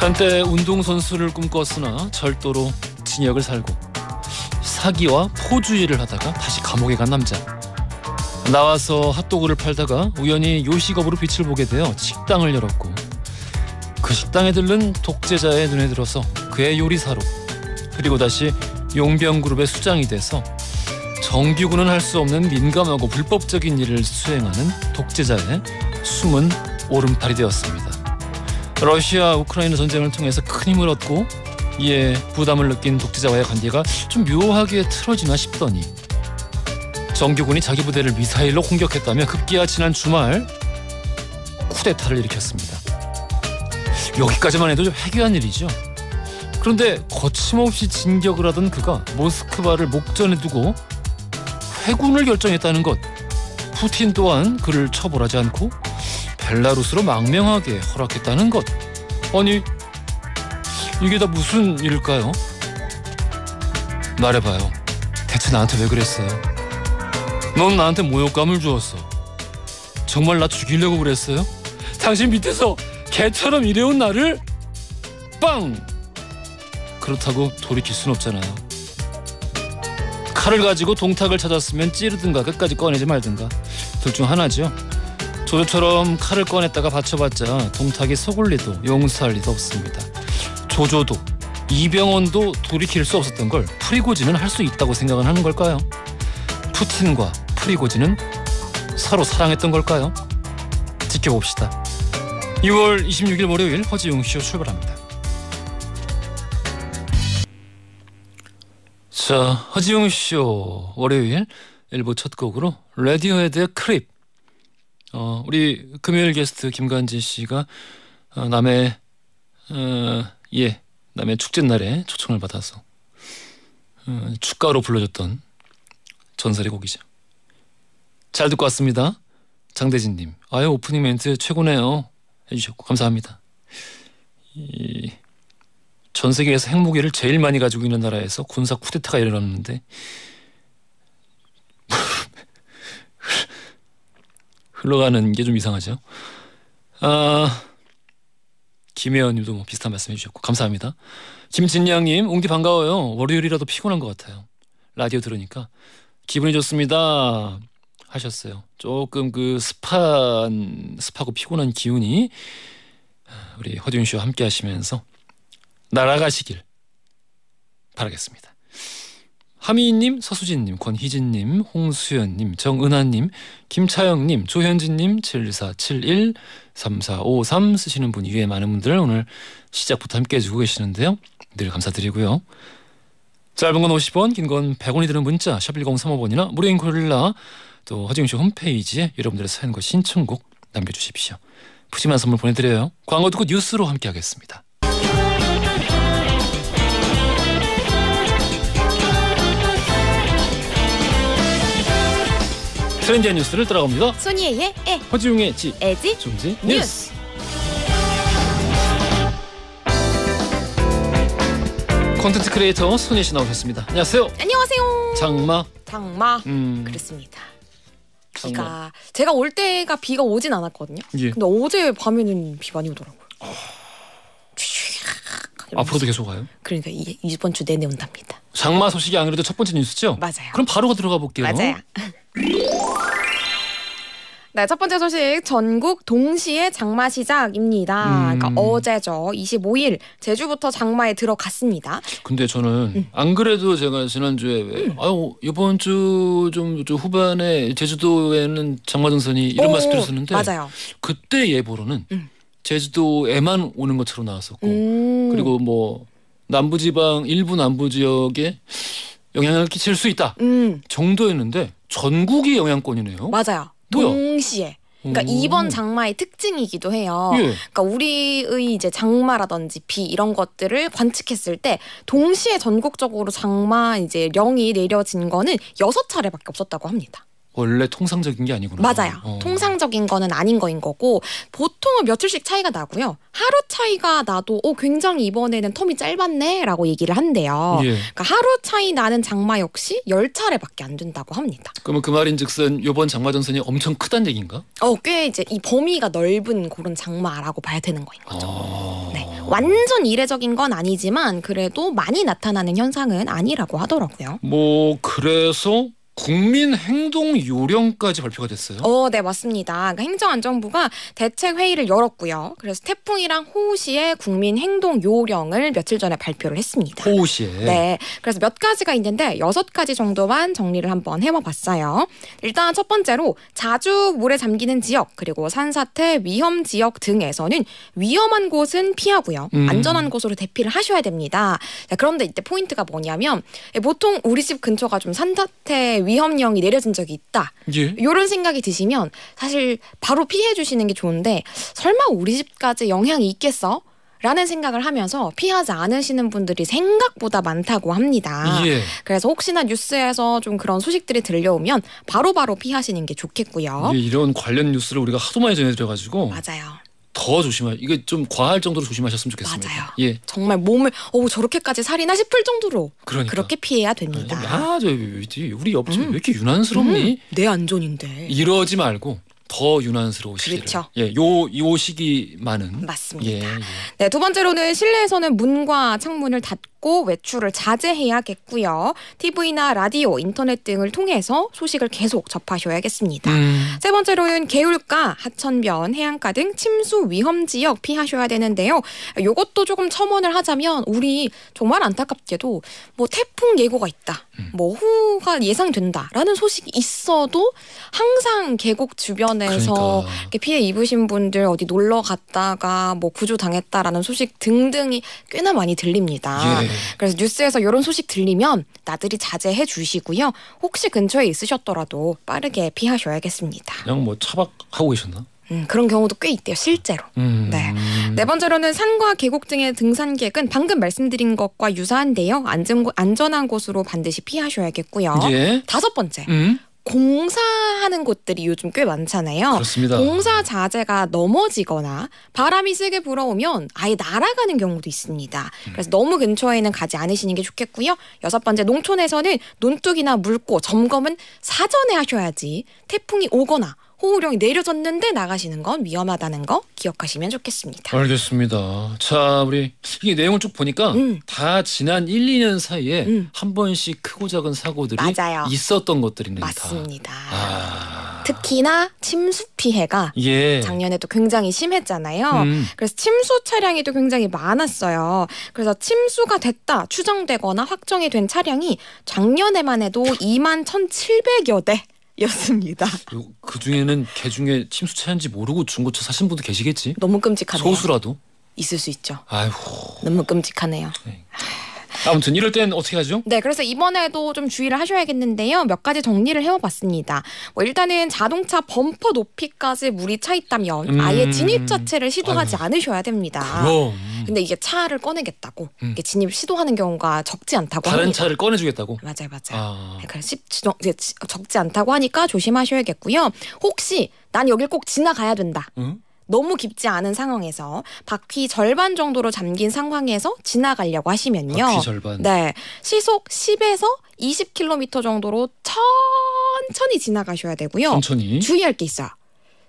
한때 운동선수를 꿈꿨으나 절도로 징역을 살고 사기와 포주의를 하다가 다시 감옥에 간 남자. 나와서 핫도그를 팔다가 우연히 요식업으로 빛을 보게 되어 식당을 열었고 그 식당에 들른 독재자의 눈에 들어서 그의 요리사로, 그리고 다시 용병그룹의 수장이 돼서 정규군은 할 수 없는 민감하고 불법적인 일을 수행하는 독재자의 숨은 오른팔이 되었습니다. 러시아 우크라이나 전쟁을 통해서 큰 힘을 얻고 이에 부담을 느낀 독재자와의 관계가 좀 묘하게 틀어지나 싶더니 정규군이 자기 부대를 미사일로 공격했다며 급기야 지난 주말 쿠데타를 일으켰습니다. 여기까지만 해도 좀 해괴한 일이죠. 그런데 거침없이 진격을 하던 그가 모스크바를 목전에 두고 회군을 결정했다는 것, 푸틴 또한 그를 처벌하지 않고 벨라루스로 망명하게 허락했다는 것, 아니 이게 다 무슨 일일까요? 말해봐요. 대체 나한테 왜 그랬어요? 넌 나한테 모욕감을 주었어. 정말 나 죽이려고 그랬어요? 당신 밑에서 개처럼 일해온 나를 빵! 그렇다고 돌이킬 순 없잖아요. 칼을 가지고 동탁을 찾았으면 찌르든가 끝까지 꺼내지 말든가 둘 중 하나죠. 조조처럼 칼을 꺼냈다가 받쳐봤자 동탁이 속을 리도 용서할 리도 없습니다. 조조도 이병헌도 돌이킬 수 없었던 걸 프리고진은 할 수 있다고 생각은 하는 걸까요? 푸틴과 프리고진은 서로 사랑했던 걸까요? 지켜봅시다. 2월 26일 월요일 허지웅쇼 출발합니다. 자, 허지웅쇼 월요일 일부 첫 곡으로 레디오헤드의 크립. 우리 금요일 게스트 김관지 씨가 남해 축제날에 초청을 받아서 축가로 불러줬던 전설의 곡이죠. 잘 듣고 왔습니다. 장대진님, 아유 오프닝 멘트 최고네요 해주셨고 감사합니다. 전 세계에서 핵무기를 제일 많이 가지고 있는 나라에서 군사 쿠데타가 일어났는데 흘러가는 게 좀 이상하죠. 김혜연님도 뭐 비슷한 말씀 해주셨고 감사합니다. 김진양님, 웅디 반가워요. 월요일이라도 피곤한 것 같아요. 라디오 들으니까 기분이 좋습니다 하셨어요. 조금 그 습하고 피곤한 기운이 우리 허지웅 씨와 함께 하시면서 날아가시길 바라겠습니다. 하미님, 서수진님, 권희진님, 홍수연님, 정은하님, 김차영님, 조현진님, 7471, 3453 쓰시는 분 이외에 많은 분들 오늘 시작부터 함께 해주고 계시는데요. 늘 감사드리고요. 짧은 건 50원, 긴 건 100원이 드는 문자 샵 1035번이나 무료인 고릴라 또 허지웅쇼 홈페이지에 여러분들의 사연과 신청곡 남겨주십시오. 푸짐한 선물 보내드려요. 광고 듣고 뉴스로 함께 하겠습니다. 트렌디한 뉴스를 따라갑니다. 소니의 에, 허지웅의 지, 에지, 중지 뉴스. 콘텐츠 크리에이터 소니 씨 나오셨습니다. 안녕하세요. 안녕하세요. 장마. 그렇습니다. 비가 제가 올 때가 비가 오진 않았거든요. 예. 근데 어제 밤에는 비 많이 오더라고요. 앞으로도 계속 와요? 그러니까 이번 주 내내 온답니다. 장마 소식이 안 그래도 첫 번째 뉴스죠? 맞아요. 그럼 바로 들어가 볼게요. 맞아요. 네, 첫 번째 소식 전국 동시에 장마 시작입니다. 그러니까 어제죠. 25일 제주부터 장마에 들어갔습니다. 근데 저는 안 그래도 제가 지난주에 이번 주 좀 후반에 제주도에는 장마 전선이 이런 말씀 드렸었는데 맞아요. 그때 예보로는 제주도에만 오는 것처럼 나왔었고 그리고 뭐 남부지방 일부 남부 지역에 영향을 끼칠 수 있다 정도였는데 전국이 영향권이네요. 맞아요. 뭐야? 동시에. 그러니까 이번 장마의 특징이기도 해요. 예. 그러니까 우리의 이제 장마라든지 비 이런 것들을 관측했을 때 동시에 전국적으로 장마 이제 령이 내려진 거는 6차례밖에 없었다고 합니다. 원래 통상적인 게 아니구나. 맞아요. 통상적인 거는 아닌 거인 거고 보통은 며칠씩 차이가 나고요. 하루 차이가 나도 굉장히 이번에는 텀이 짧았네 라고 얘기를 한대요. 예. 그러니까 하루 차이 나는 장마 역시 10차례밖에 안 된다고 합니다. 그러면 그 말인즉슨 이번 장마 전선이 엄청 크다는 얘기인가? 꽤 이제 이 범위가 넓은 그런 장마라고 봐야 되는 거인 거죠. 네, 완전 이례적인 건 아니지만 그래도 많이 나타나는 현상은 아니라고 하더라고요. 뭐 그래서 국민 행동 요령까지 발표가 됐어요. 네, 맞습니다. 그러니까 행정안전부가 대책 회의를 열었고요. 그래서 태풍이랑 호우시의 국민 행동 요령을 며칠 전에 발표를 했습니다. 호우시에. 네, 그래서 몇 가지가 있는데 6가지 정도만 정리를 한번 해와봤어요. 일단 첫 번째로 자주 물에 잠기는 지역 그리고 산사태 위험 지역 등에서는 위험한 곳은 피하고요. 안전한 곳으로 대피를 하셔야 됩니다. 자, 그런데 이때 포인트가 뭐냐면 보통 우리 집 근처가 좀 산사태 위험령이 내려진 적이 있다. 예. 이런 생각이 드시면 사실 바로 피해 주시는 게 좋은데 설마 우리 집까지 영향이 있겠어? 라는 생각을 하면서 피하지 않으시는 분들이 생각보다 많다고 합니다. 예. 그래서 혹시나 뉴스에서 좀 그런 소식들이 들려오면 바로바로 피하시는 게 좋겠고요. 예, 이런 관련 뉴스를 우리가 하도 많이 전해드려가지고 맞아요. 더 이게 좀 과할 정도로 조심하셨으면 좋겠습니다. 맞아요. 예. 정말 몸을 저렇게까지 살이나 싶을 정도로 그러니까. 그렇게 피해야 됩니다. 우리 옆집 왜 이렇게 유난스럽니? 내 안전인데. 이러지 말고 더 유난스러우시기를. 그렇죠. 예, 요 시기만은. 맞습니다. 예, 예. 네, 두 번째로는 실내에서는 문과 창문을 닫고 외출을 자제해야겠고요. TV나 라디오, 인터넷 등을 통해서 소식을 계속 접하셔야겠습니다. 세 번째로는 개울가, 하천변, 해안가 등 침수 위험 지역 피하셔야 되는데요. 이것도 조금 첨언을 하자면 우리 정말 안타깝게도 뭐 태풍 예고가 있다, 뭐 호우가 예상된다라는 소식이 있어도 항상 계곡 주변에서 그러니까. 이렇게 피해 입으신 분들 어디 놀러 갔다가 뭐 구조당했다라는 소식 등등이 꽤나 많이 들립니다. 예. 그래서 뉴스에서 이런 소식 들리면 나들이 자제해 주시고요. 혹시 근처에 있으셨더라도 빠르게 피하셔야겠습니다. 그냥 뭐 차박하고 계셨나? 그런 경우도 꽤 있대요, 실제로. 네. 네 번째로는 산과 계곡 등의 등산객은 방금 말씀드린 것과 유사한데요. 안전한 곳으로 반드시 피하셔야겠고요. 예. 다섯 번째. 공사하는 곳들이 요즘 꽤 많잖아요. 그렇습니다. 공사 자재가 넘어지거나 바람이 세게 불어오면 아예 날아가는 경우도 있습니다. 그래서 너무 근처에는 가지 않으시는 게 좋겠고요. 여섯 번째, 농촌에서는 논둑이나 물고 점검은 사전에 하셔야지 태풍이 오거나 호우령이 내려졌는데 나가시는 건 위험하다는 거 기억하시면 좋겠습니다. 알겠습니다. 자, 우리 이게 내용을 쭉 보니까 다 지난 1, 2년 사이에 한 번씩 크고 작은 사고들이 맞아요. 있었던 것들이네. 맞습니다. 다. 특히나 침수 피해가 예. 작년에 또 굉장히 심했잖아요. 그래서 침수 차량이 또 굉장히 많았어요. 그래서 침수가 됐다 추정되거나 확정이 된 차량이 작년에만 해도 21,700여 대. 였습니다. 그 중에는 개 중에 침수 차인지 모르고 중고차 사신 분도 계시겠지. 너무 끔찍하네요. 소수라도. 있을 수 있죠. 아이고. 너무 끔찍하네요. 네. 아무튼 이럴 땐 어떻게 하죠? 네, 그래서 이번에도 좀 주의를 하셔야겠는데요. 몇 가지 정리를 해와봤습니다. 뭐 일단은 자동차 범퍼 높이까지 물이 차 있다면 아예 진입 자체를 시도하지 않으셔야 됩니다. 그럼. 근데 이게 차를 꺼내겠다고 이게 진입 시도하는 경우가 적지 않다고 다른 합니다. 차를 꺼내주겠다고? 맞아요. 그래서 적지 않다고 하니까 조심하셔야겠고요. 혹시 난 여길 꼭 지나가야 된다. 응? 너무 깊지 않은 상황에서 바퀴 절반 정도로 잠긴 상황에서 지나가려고 하시면요. 바퀴 절반. 네, 시속 10에서 20km 정도로 천천히 지나가셔야 되고요. 천천히. 주의할 게 있어요.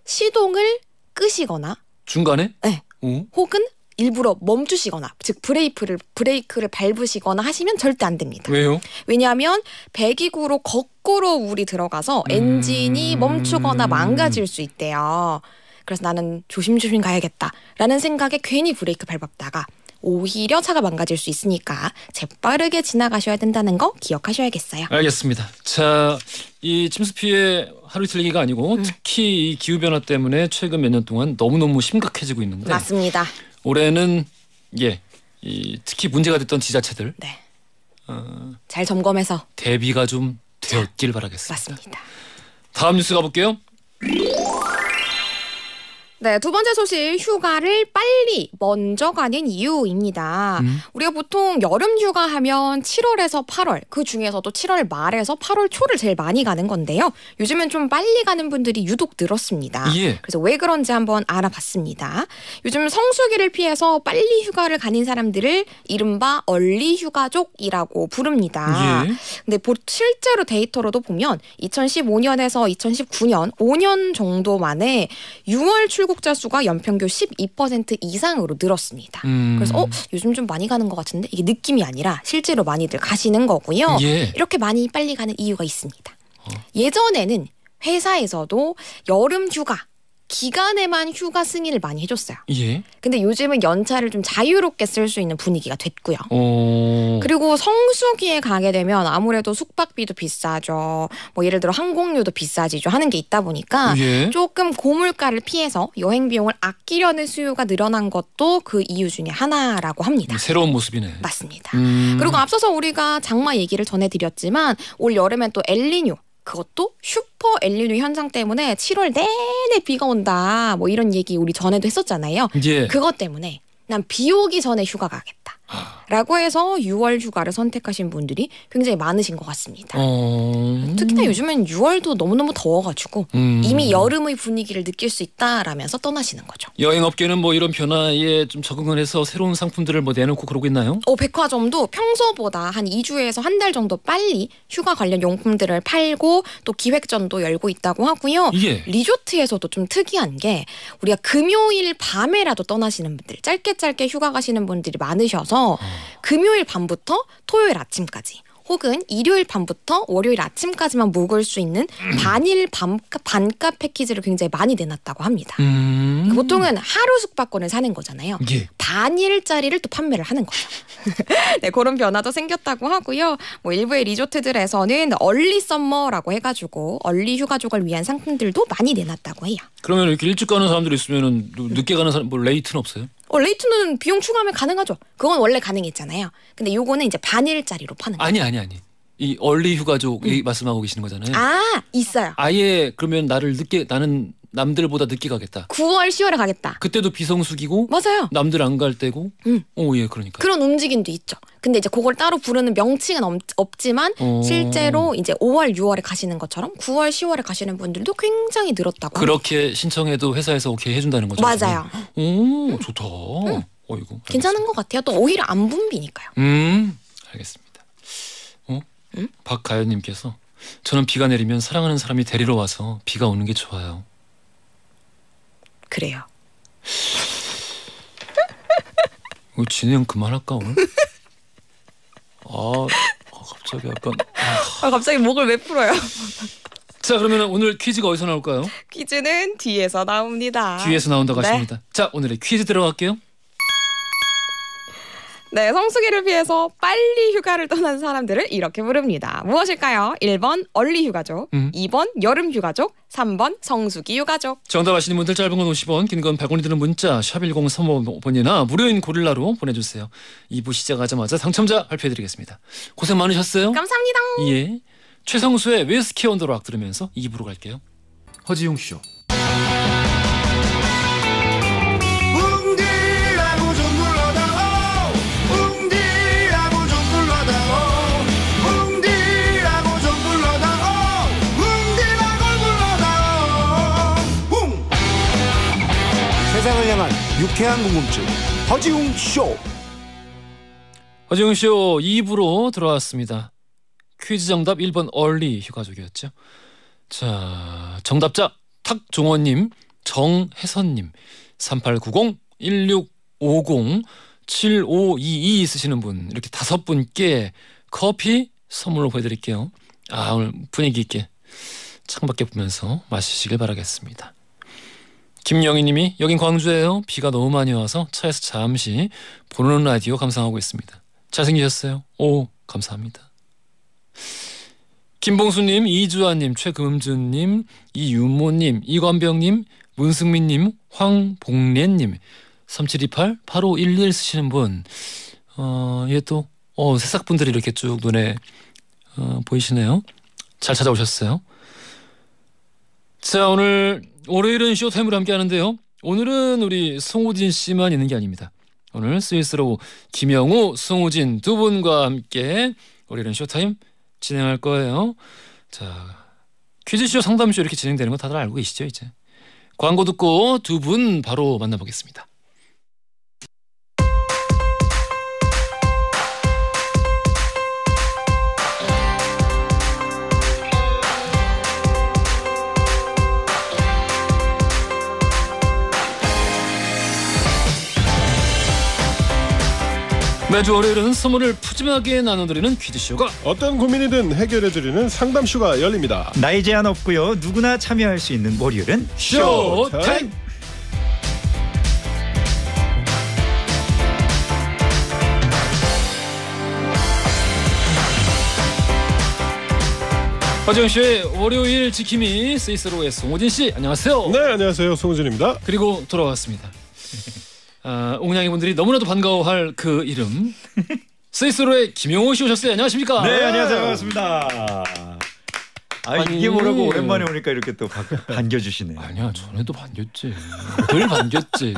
시동을 끄시거나 중간에? 네. 응? 혹은 일부러 멈추시거나 즉 브레이크를 밟으시거나 하시면 절대 안 됩니다. 왜요? 왜냐하면 배기구로 거꾸로 물이 들어가서 엔진이 멈추거나 망가질 수 있대요. 그래서 나는 조심조심 가야겠다라는 생각에 괜히 브레이크 밟았다가 오히려 차가 망가질 수 있으니까 재빠르게 지나가셔야 된다는 거 기억하셔야겠어요. 알겠습니다. 자, 이 침수 피해 하루 이틀 얘기가 아니고 특히 이 기후변화 때문에 최근 몇 년 동안 너무너무 심각해지고 있는데 맞습니다. 올해는 특히 문제가 됐던 지자체들 네. 잘 점검해서 대비가 좀 되었길 바라겠습니다. 맞습니다. 다음 뉴스 가볼게요. 네, 두 번째 소식, 휴가를 빨리 먼저 가는 이유입니다. 우리가 보통 여름 휴가 하면 7월에서 8월, 그 중에서도 7월 말에서 8월 초를 제일 많이 가는 건데요. 요즘엔 좀 빨리 가는 분들이 유독 늘었습니다. 예. 그래서 왜 그런지 한번 알아봤습니다. 요즘 성수기를 피해서 빨리 휴가를 가는 사람들을 이른바 얼리 휴가족이라고 부릅니다. 예. 근데 실제로 데이터로도 보면 2015년에서 2019년 5년 정도 만에 6월 출국자 수가 연평균 12% 이상으로 늘었습니다. 그래서 요즘 좀 많이 가는 것 같은데 이게 느낌이 아니라 실제로 많이들 가시는 거고요. 예. 이렇게 많이 빨리 가는 이유가 있습니다. 예전에는 회사에서도 여름 휴가 기간에만 휴가 승인을 많이 해줬어요. 예. 근데 요즘은 연차를 좀 자유롭게 쓸 수 있는 분위기가 됐고요. 그리고 성수기에 가게 되면 아무래도 숙박비도 비싸죠. 뭐 예를 들어 항공료도 비싸지죠. 하는 게 있다 보니까 예. 조금 고물가를 피해서 여행 비용을 아끼려는 수요가 늘어난 것도 그 이유 중에 하나라고 합니다. 새로운 모습이네. 맞습니다. 그리고 앞서서 우리가 장마 얘기를 전해드렸지만 올 여름엔 또 엘니뇨, 그것도 슈퍼 엘니뇨 현상 때문에 7월 내내 비가 온다. 뭐 이런 얘기 우리 전에도 했었잖아요. 예. 그것 때문에 난 비 오기 전에 휴가 가겠다. 라고 해서 6월 휴가를 선택하신 분들이 굉장히 많으신 것 같습니다. 특히나 요즘엔 6월도 너무너무 더워가지고 이미 여름의 분위기를 느낄 수 있다라면서 떠나시는 거죠. 여행업계는 뭐 이런 변화에 좀 적응을 해서 새로운 상품들을 뭐 내놓고 그러고 있나요? 백화점도 평소보다 한 2주에서 한 달 정도 빨리 휴가 관련 용품들을 팔고 또 기획전도 열고 있다고 하고요. 예. 리조트에서도 좀 특이한 게 우리가 금요일 밤에라도 떠나시는 분들, 짧게 휴가 가시는 분들이 많으셔서 금요일 밤부터 토요일 아침까지 혹은 일요일 밤부터 월요일 아침까지만 묵을 수 있는 반일 반가 패키지를 굉장히 많이 내놨다고 합니다. 보통은 하루 숙박권을 사는 거잖아요. 예. 반일짜리를 또 판매를 하는 거죠. 네, 그런 변화도 생겼다고 하고요. 뭐 일부의 리조트들에서는 얼리 썸머라고 해가지고 얼리 휴가족을 위한 상품들도 많이 내놨다고 해요. 그러면 이렇게 일찍 가는 사람들이 있으면은 늦게 가는 사람 뭐 레이트는 없어요? 레이트는 비용 추가하면 가능하죠. 그건 원래 가능했잖아요. 근데 요거는 이제 반일짜리로 파는 거예요. 아니. 이 얼리 휴가족 말씀하고 계시는 거잖아요. 있어요. 아예 그러면 나는 남들보다 늦게 가겠다. 9월, 10월에 가겠다. 그때도 비성수기고 맞아요. 남들 안 갈 때고. 예, 그러니까. 그런 움직임도 있죠. 근데 이제 그걸 따로 부르는 명칭은 없지만 실제로 이제 5월, 6월에 가시는 것처럼 9월, 10월에 가시는 분들도 굉장히 늘었다고. 그렇게 신청해도 회사에서 오케이 해준다는 거죠. 맞아요. 오, 좋다. 어이구. 괜찮은 것 같아요. 또 오히려 안 붐비니까요. 알겠습니다. 박가연님께서 저는 비가 내리면 사랑하는 사람이 데리러 와서 비가 오는 게 좋아요. 그래요. 진행 그만할까 오늘? 갑자기 약간. 갑자기 목을 왜 풀어요? 자, 그러면 오늘 퀴즈가 어디서 나올까요? 퀴즈는 뒤에서 나옵니다. 뒤에서 나온다고 네. 하십니다. 자, 오늘의 퀴즈 들어갈게요. 네, 성수기를 피해서 빨리 휴가를 떠난 사람들을 이렇게 부릅니다. 무엇일까요? 1번 얼리 휴가족, 2번 여름 휴가족, 3번 성수기 휴가족. 정답 아시는 분들 짧은 건 50원, 긴 건 100원이 드는 문자 샵 1035번이나 무료인 고릴라로 보내주세요. 2부 시작하자마자 당첨자 발표해드리겠습니다. 고생 많으셨어요. 감사합니다. 예, 최성수의 위스키 온 더 락 들으면서 2부로 갈게요. 허지용 쇼. 세상을 향한 유쾌한 궁금증 허지웅 쇼. 허지웅 쇼 2부로 들어왔습니다. 퀴즈 정답 1번 얼리 휴가족이었죠. 자, 정답자 탁종원님, 정혜선님, 3890, 1650, 7522 쓰시는 분 이렇게 5분께 커피 선물로 보내드릴게요. 오늘 분위기 있게 창밖에 보면서 마시시길 바라겠습니다. 김영희님이 여긴 광주예요. 비가 너무 많이 와서 차에서 잠시 보는 라디오 감상하고 있습니다. 잘생기셨어요. 오, 감사합니다. 김봉수님, 이주아님, 최금준님, 이윤모님, 이관병님, 문승민님, 황봉래님, 3728-8511 쓰시는 분. 이게 또 새싹분들이 이렇게 쭉 눈에 보이시네요. 잘 찾아오셨어요. 자, 오늘 월요일은 쇼타임으로 함께 하는데요. 오늘은 우리 송우진 씨만 있는 게 아닙니다. 오늘 스위스로 김영우, 송우진 두 분과 함께 우리는 쇼타임 진행할 거예요. 자, 퀴즈쇼, 상담쇼 이렇게 진행되는 거 다들 알고 계시죠 이제. 광고 듣고 두 분 바로 만나보겠습니다. 매주 월요일은 선물을 푸짐하게 나눠드리는 퀴즈쇼가, 어떤 고민이든 해결해드리는 상담쇼가 열립니다. 나이 제한 없고요. 누구나 참여할 수 있는 월요일은 쇼타임! 허지웅씨의 월요일 지킴이 스위스로의 송우진씨, 안녕하세요. 네, 안녕하세요. 송우진입니다. 그리고 돌아왔습니다. 옹냥이 분들이 너무나도 반가워할 그 이름, 스위스로의 김영호 씨 오셨어요. 안녕하십니까? 네, 안녕하세요. 반갑습니다. 아니, 이게 뭐라고 오랜만에 오니까 이렇게 또 반겨주시네요. 아니야, 전에도 반겼지. 늘 반겼지.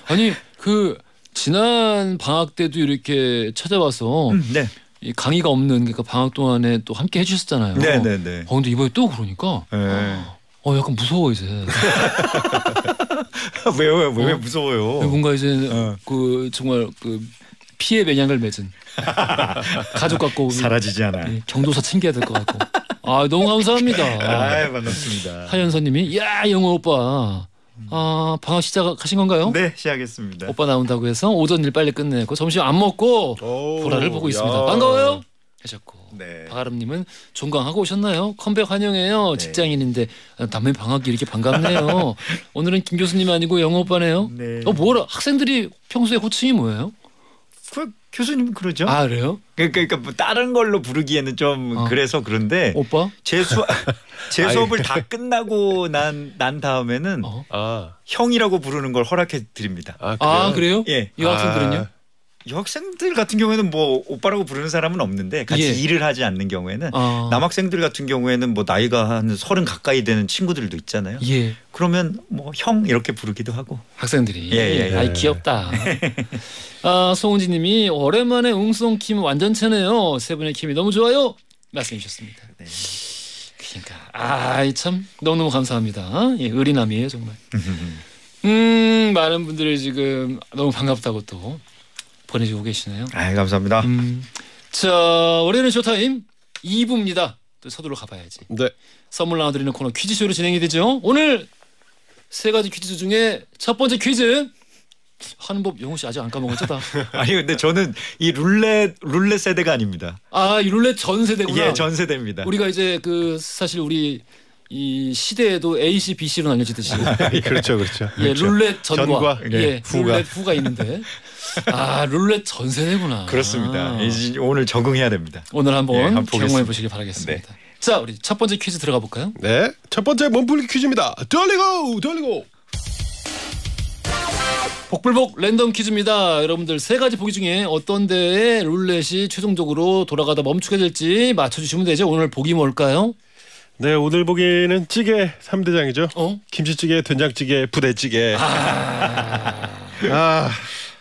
아니, 그 지난 방학 때도 이렇게 찾아와서 네. 이 강의가 없는, 그러니까 방학 동안에 또 함께 해주셨잖아요. 네네네. 근데 이번에 또 그러니까 네. 약간 무서워 이제. 왜 무서워요? 뭔가 이제 그 정말 그 피해 매냥을 맺은 가족 같고 사라지지 않아. 경도사 챙겨야 될 것 같고. 너무 감사합니다. 반갑습니다. 하연서님이, 야, 영호 오빠, 방학 시작하신 건가요? 네, 시작했습니다. 오빠 나온다고 해서 오전 일 빨리 끝내고 점심 안 먹고 보라를 보고 있습니다. 반가워요 하셨고, 네. 박아름님은 종강하고 오셨나요? 컴백 환영해요. 네. 직장인인데 남의 방학이 이렇게 반갑네요. 오늘은 김 교수님 아니고 영호 오빠네요. 네. 뭐라, 학생들이 평소에 호칭이 뭐예요? 그 교수님 그러죠? 그래요? 그러니까 뭐 다른 걸로 부르기에는 좀 그래서 그런데 오빠? 제 수업을 다 끝나고 난 다음에는 형이라고 부르는 걸 허락해 드립니다. 그래요? 예. 이 학생들은요? 여학생들 같은 경우에는 뭐 오빠라고 부르는 사람은 없는데 같이 일을 하지 않는 경우에는 남학생들 같은 경우에는 뭐 나이가 한 30 가까이 되는 친구들도 있잖아요. 예. 그러면 뭐 형 이렇게 부르기도 하고. 학생들이. 예. 아이 귀엽다. 송은지님이 오랜만에 웅송 킴 완전체네요. 세 분의 킴이 너무 좋아요. 말씀해 주셨습니다. 네. 그러니까 참 너무너무 감사합니다. 예, 의리남이에요 정말. 많은 분들이 지금 너무 반갑다고 또 보내주고 계시네요. 감사합니다. 자, 월요일은 쇼타임 2부입니다. 또 서둘러 가봐야지. 네. 선물 나눠드리는 코너 퀴즈쇼로 진행이 되죠. 오늘 세 가지 퀴즈 중에 첫 번째 퀴즈. 하는 법 영호 씨 아직 안 까먹었죠? 다. 아니 근데 저는 이 룰렛 세대가 아닙니다. 이 룰렛 전 세대구나. 예, 전 세대입니다. 우리가 이제 그 사실 우리 이 시대에도 A, C, B, C로 나뉘어지듯이. 그렇죠. 예, 룰렛 전과 예, 룰렛 후가 있는데. 룰렛 전 세대구나. 그렇습니다. 오늘 적응해야 됩니다. 오늘 한번 보겠습니다. 경험해 보시기 바라겠습니다. 네. 자, 우리 첫 번째 퀴즈 들어가 볼까요? 네. 첫 번째 몸풀기 퀴즈입니다. 돌리고. 복불복 랜덤 퀴즈입니다. 여러분들 세 가지 보기 중에 어떤 데에 룰렛이 최종적으로 돌아가다 멈추게 될지 맞춰주시면 되죠. 오늘 보기 뭘까요? 네, 오늘 보기는 찌개 3대장이죠. 김치찌개, 된장찌개, 부대찌개.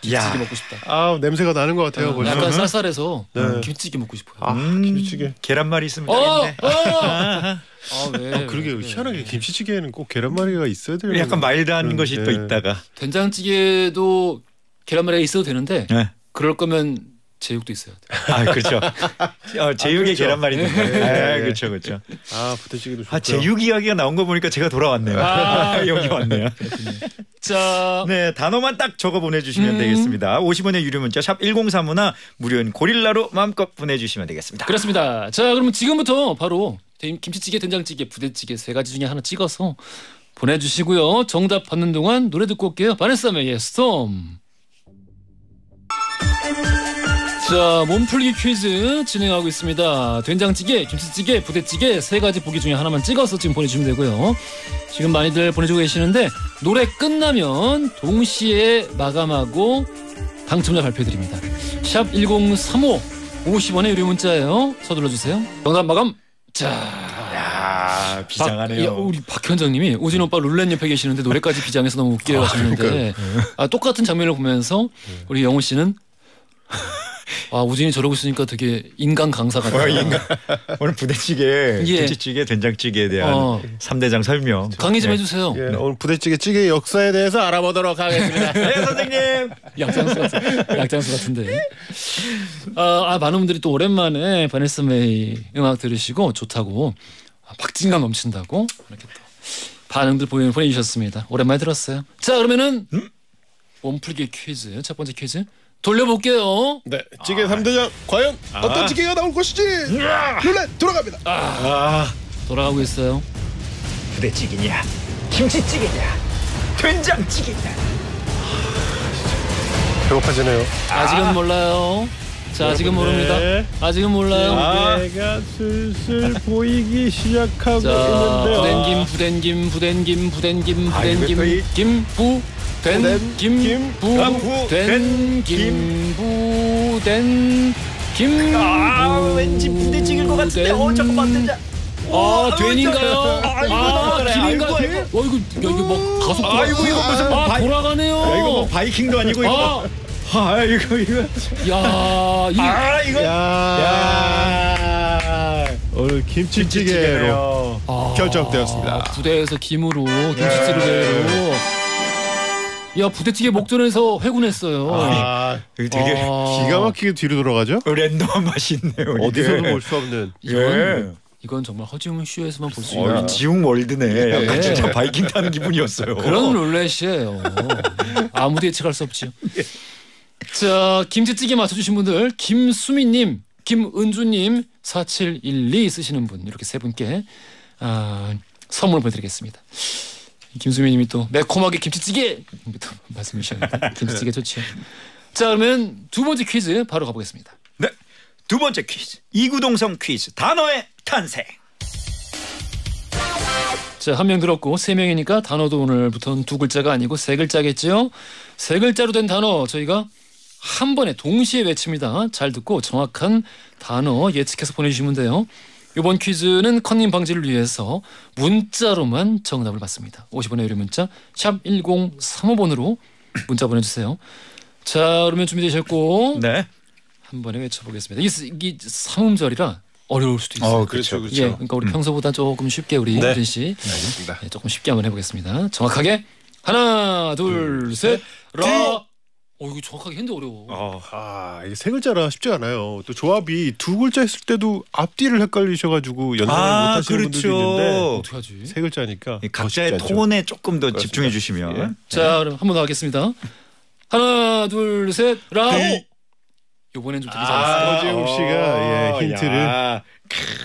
김치찌개 먹고 싶다. 냄새가 나는 것 같아요. 벌써. 약간 쌀쌀해서 김치찌개 먹고 싶어요. 김치찌개. 계란말이 있으면 되겠네. 왜? 그러게 희한하게 김치찌개에는 꼭 계란말이가 있어야 돼요. 약간 마일드한 것이 또 있다가. 된장찌개도 계란말이가 있어도 되는데 그럴 거면 제육도 있어야 돼. 그렇죠. 제육에 그렇죠. 계란말이는. 그렇죠. 부대찌개도 좋고요. 제육 이야기가 나온 거 보니까 제가 돌아왔네요. 여기 왔네요. 자, 네, 단어만 딱 적어 보내주시면 되겠습니다. 50원의 유료 문자 샵 1035나 무료인 고릴라로 마음껏 보내주시면 되겠습니다. 그렇습니다. 자, 그럼 지금부터 바로 김치찌개, 된장찌개, 부대찌개 세 가지 중에 하나 찍어서 보내주시고요. 정답 받는 동안 노래 듣고 올게요. 바네사 메이의 스톰. 자, 몸풀기 퀴즈 진행하고 있습니다. 된장찌개, 김치찌개, 부대찌개 세 가지 보기 중에 하나만 찍어서 지금 보내주시면 되고요. 지금 많이들 보내주고 계시는데 노래 끝나면 동시에 마감하고 당첨자 발표드립니다. 샵 1035 50원의 유료 문자예요. 서둘러주세요. 정답 마감. 자, 비장하네요. 우리 박 현장님이 우진 오빠 룰렛 옆에 계시는데 노래까지 비장해서 너무 웃겨요 하시는데 똑같은 장면을 보면서 우리 영호 씨는 우진이 저러고 있으니까 되게 인간 강사 같아요. 오늘 부대찌개, 김치찌개, 된장찌개에 대한 3대장 설명 강의 좀 해주세요. 예, 오늘 부대찌개 찌개의 역사에 대해서 알아보도록 하겠습니다. 네, 선생님. 약장수 같은데. 많은 분들이 또 오랜만에 바네사 메이 음악 들으시고 좋다고 박진감 넘친다고 이렇게 또 반응들 보내주셨습니다. 오랜만에 들었어요. 자 그러면은 몸풀기 퀴즈 첫 번째 퀴즈 돌려볼게요. 네, 찌개 3대장 과연 어떤 찌개가 나올 것이지? 룰렛 돌아갑니다. 돌아가고 있어요. 부대찌개냐, 김치찌개냐, 된장찌개냐. 배고파지네요. 아직은 몰라요. 자, 아직은 모릅니다. 아직은 몰라요. 내가 슬슬 보이기 시작하고 있는데요. 부den김 왠지 부대찌개일 것 같은데. 잠깐만 되자. 된인가요? 김인가? 이거 뭐 가속. 이거 무슨 돌아가네요. 이거 뭐 바이킹도 아니고 이거. 오늘 김치찌개로 결정되었습니다. 부대에서 김으로 김치찌개로. 부대찌개 목전에서 회군했어요. 되게 기가 막히게 뒤로 돌아가죠? 랜덤한 맛이 있네요. 어디서도 볼 수 없는. 이건 정말 허지웅 쇼에서만 볼 수 있는 지웅 월드네. 약간 진짜 바이킹 타는 기분이었어요. 그런 룰렛이에요. 아무도 예측할 수 없지요. 자, 김치찌개 맞춰주신 분들 김수미님, 김은주님, 4712 쓰시는 분 이렇게 세 분께 선물 보내드리겠습니다. 김수미님이 또 매콤하게 김치찌개 말씀해 주셨는데 김치찌개 좋죠. 자, 그러면 두 번째 퀴즈 바로 가보겠습니다. 네, 두 번째 퀴즈 이구동성 퀴즈 단어의 탄생. 자, 한 명 들었고 세 명이니까 단어도 오늘부터는 두 글자가 아니고 세 글자겠죠. 세 글자로 된 단어 저희가 한 번에 동시에 외칩니다. 잘 듣고 정확한 단어 예측해서 보내주시면 돼요. 이번 퀴즈는 컨닝 방지를 위해서 문자로만 정답을 받습니다. 50원의 유료 문자 샵 1035번으로 문자 보내주세요. 자, 그러면 준비되셨고 네, 한 번에 외쳐보겠습니다. 이 삼음절이라 어려울 수도 있어요. 그렇죠. 그러니까 우리 평소보다 조금 쉽게 우리 유진 씨 조금 쉽게 한번 해보겠습니다. 정확하게 하나, 둘, 셋, 라. 이거 정확하게 했는데 어려워. 이게 세 글자라 쉽지 않아요. 또 조합이 두 글자 했을 때도 앞뒤를 헷갈리셔가지고 연습을 못 하시는 분들도 있는데 어떻게 하지? 세 글자니까 각자의 톤에 조금 더 집중해 주시면. 자, 그럼 한 번 더 하겠습니다. 하나, 둘, 셋, 라. 이번엔 좀 되게 잘했어요. 허지웅 씨가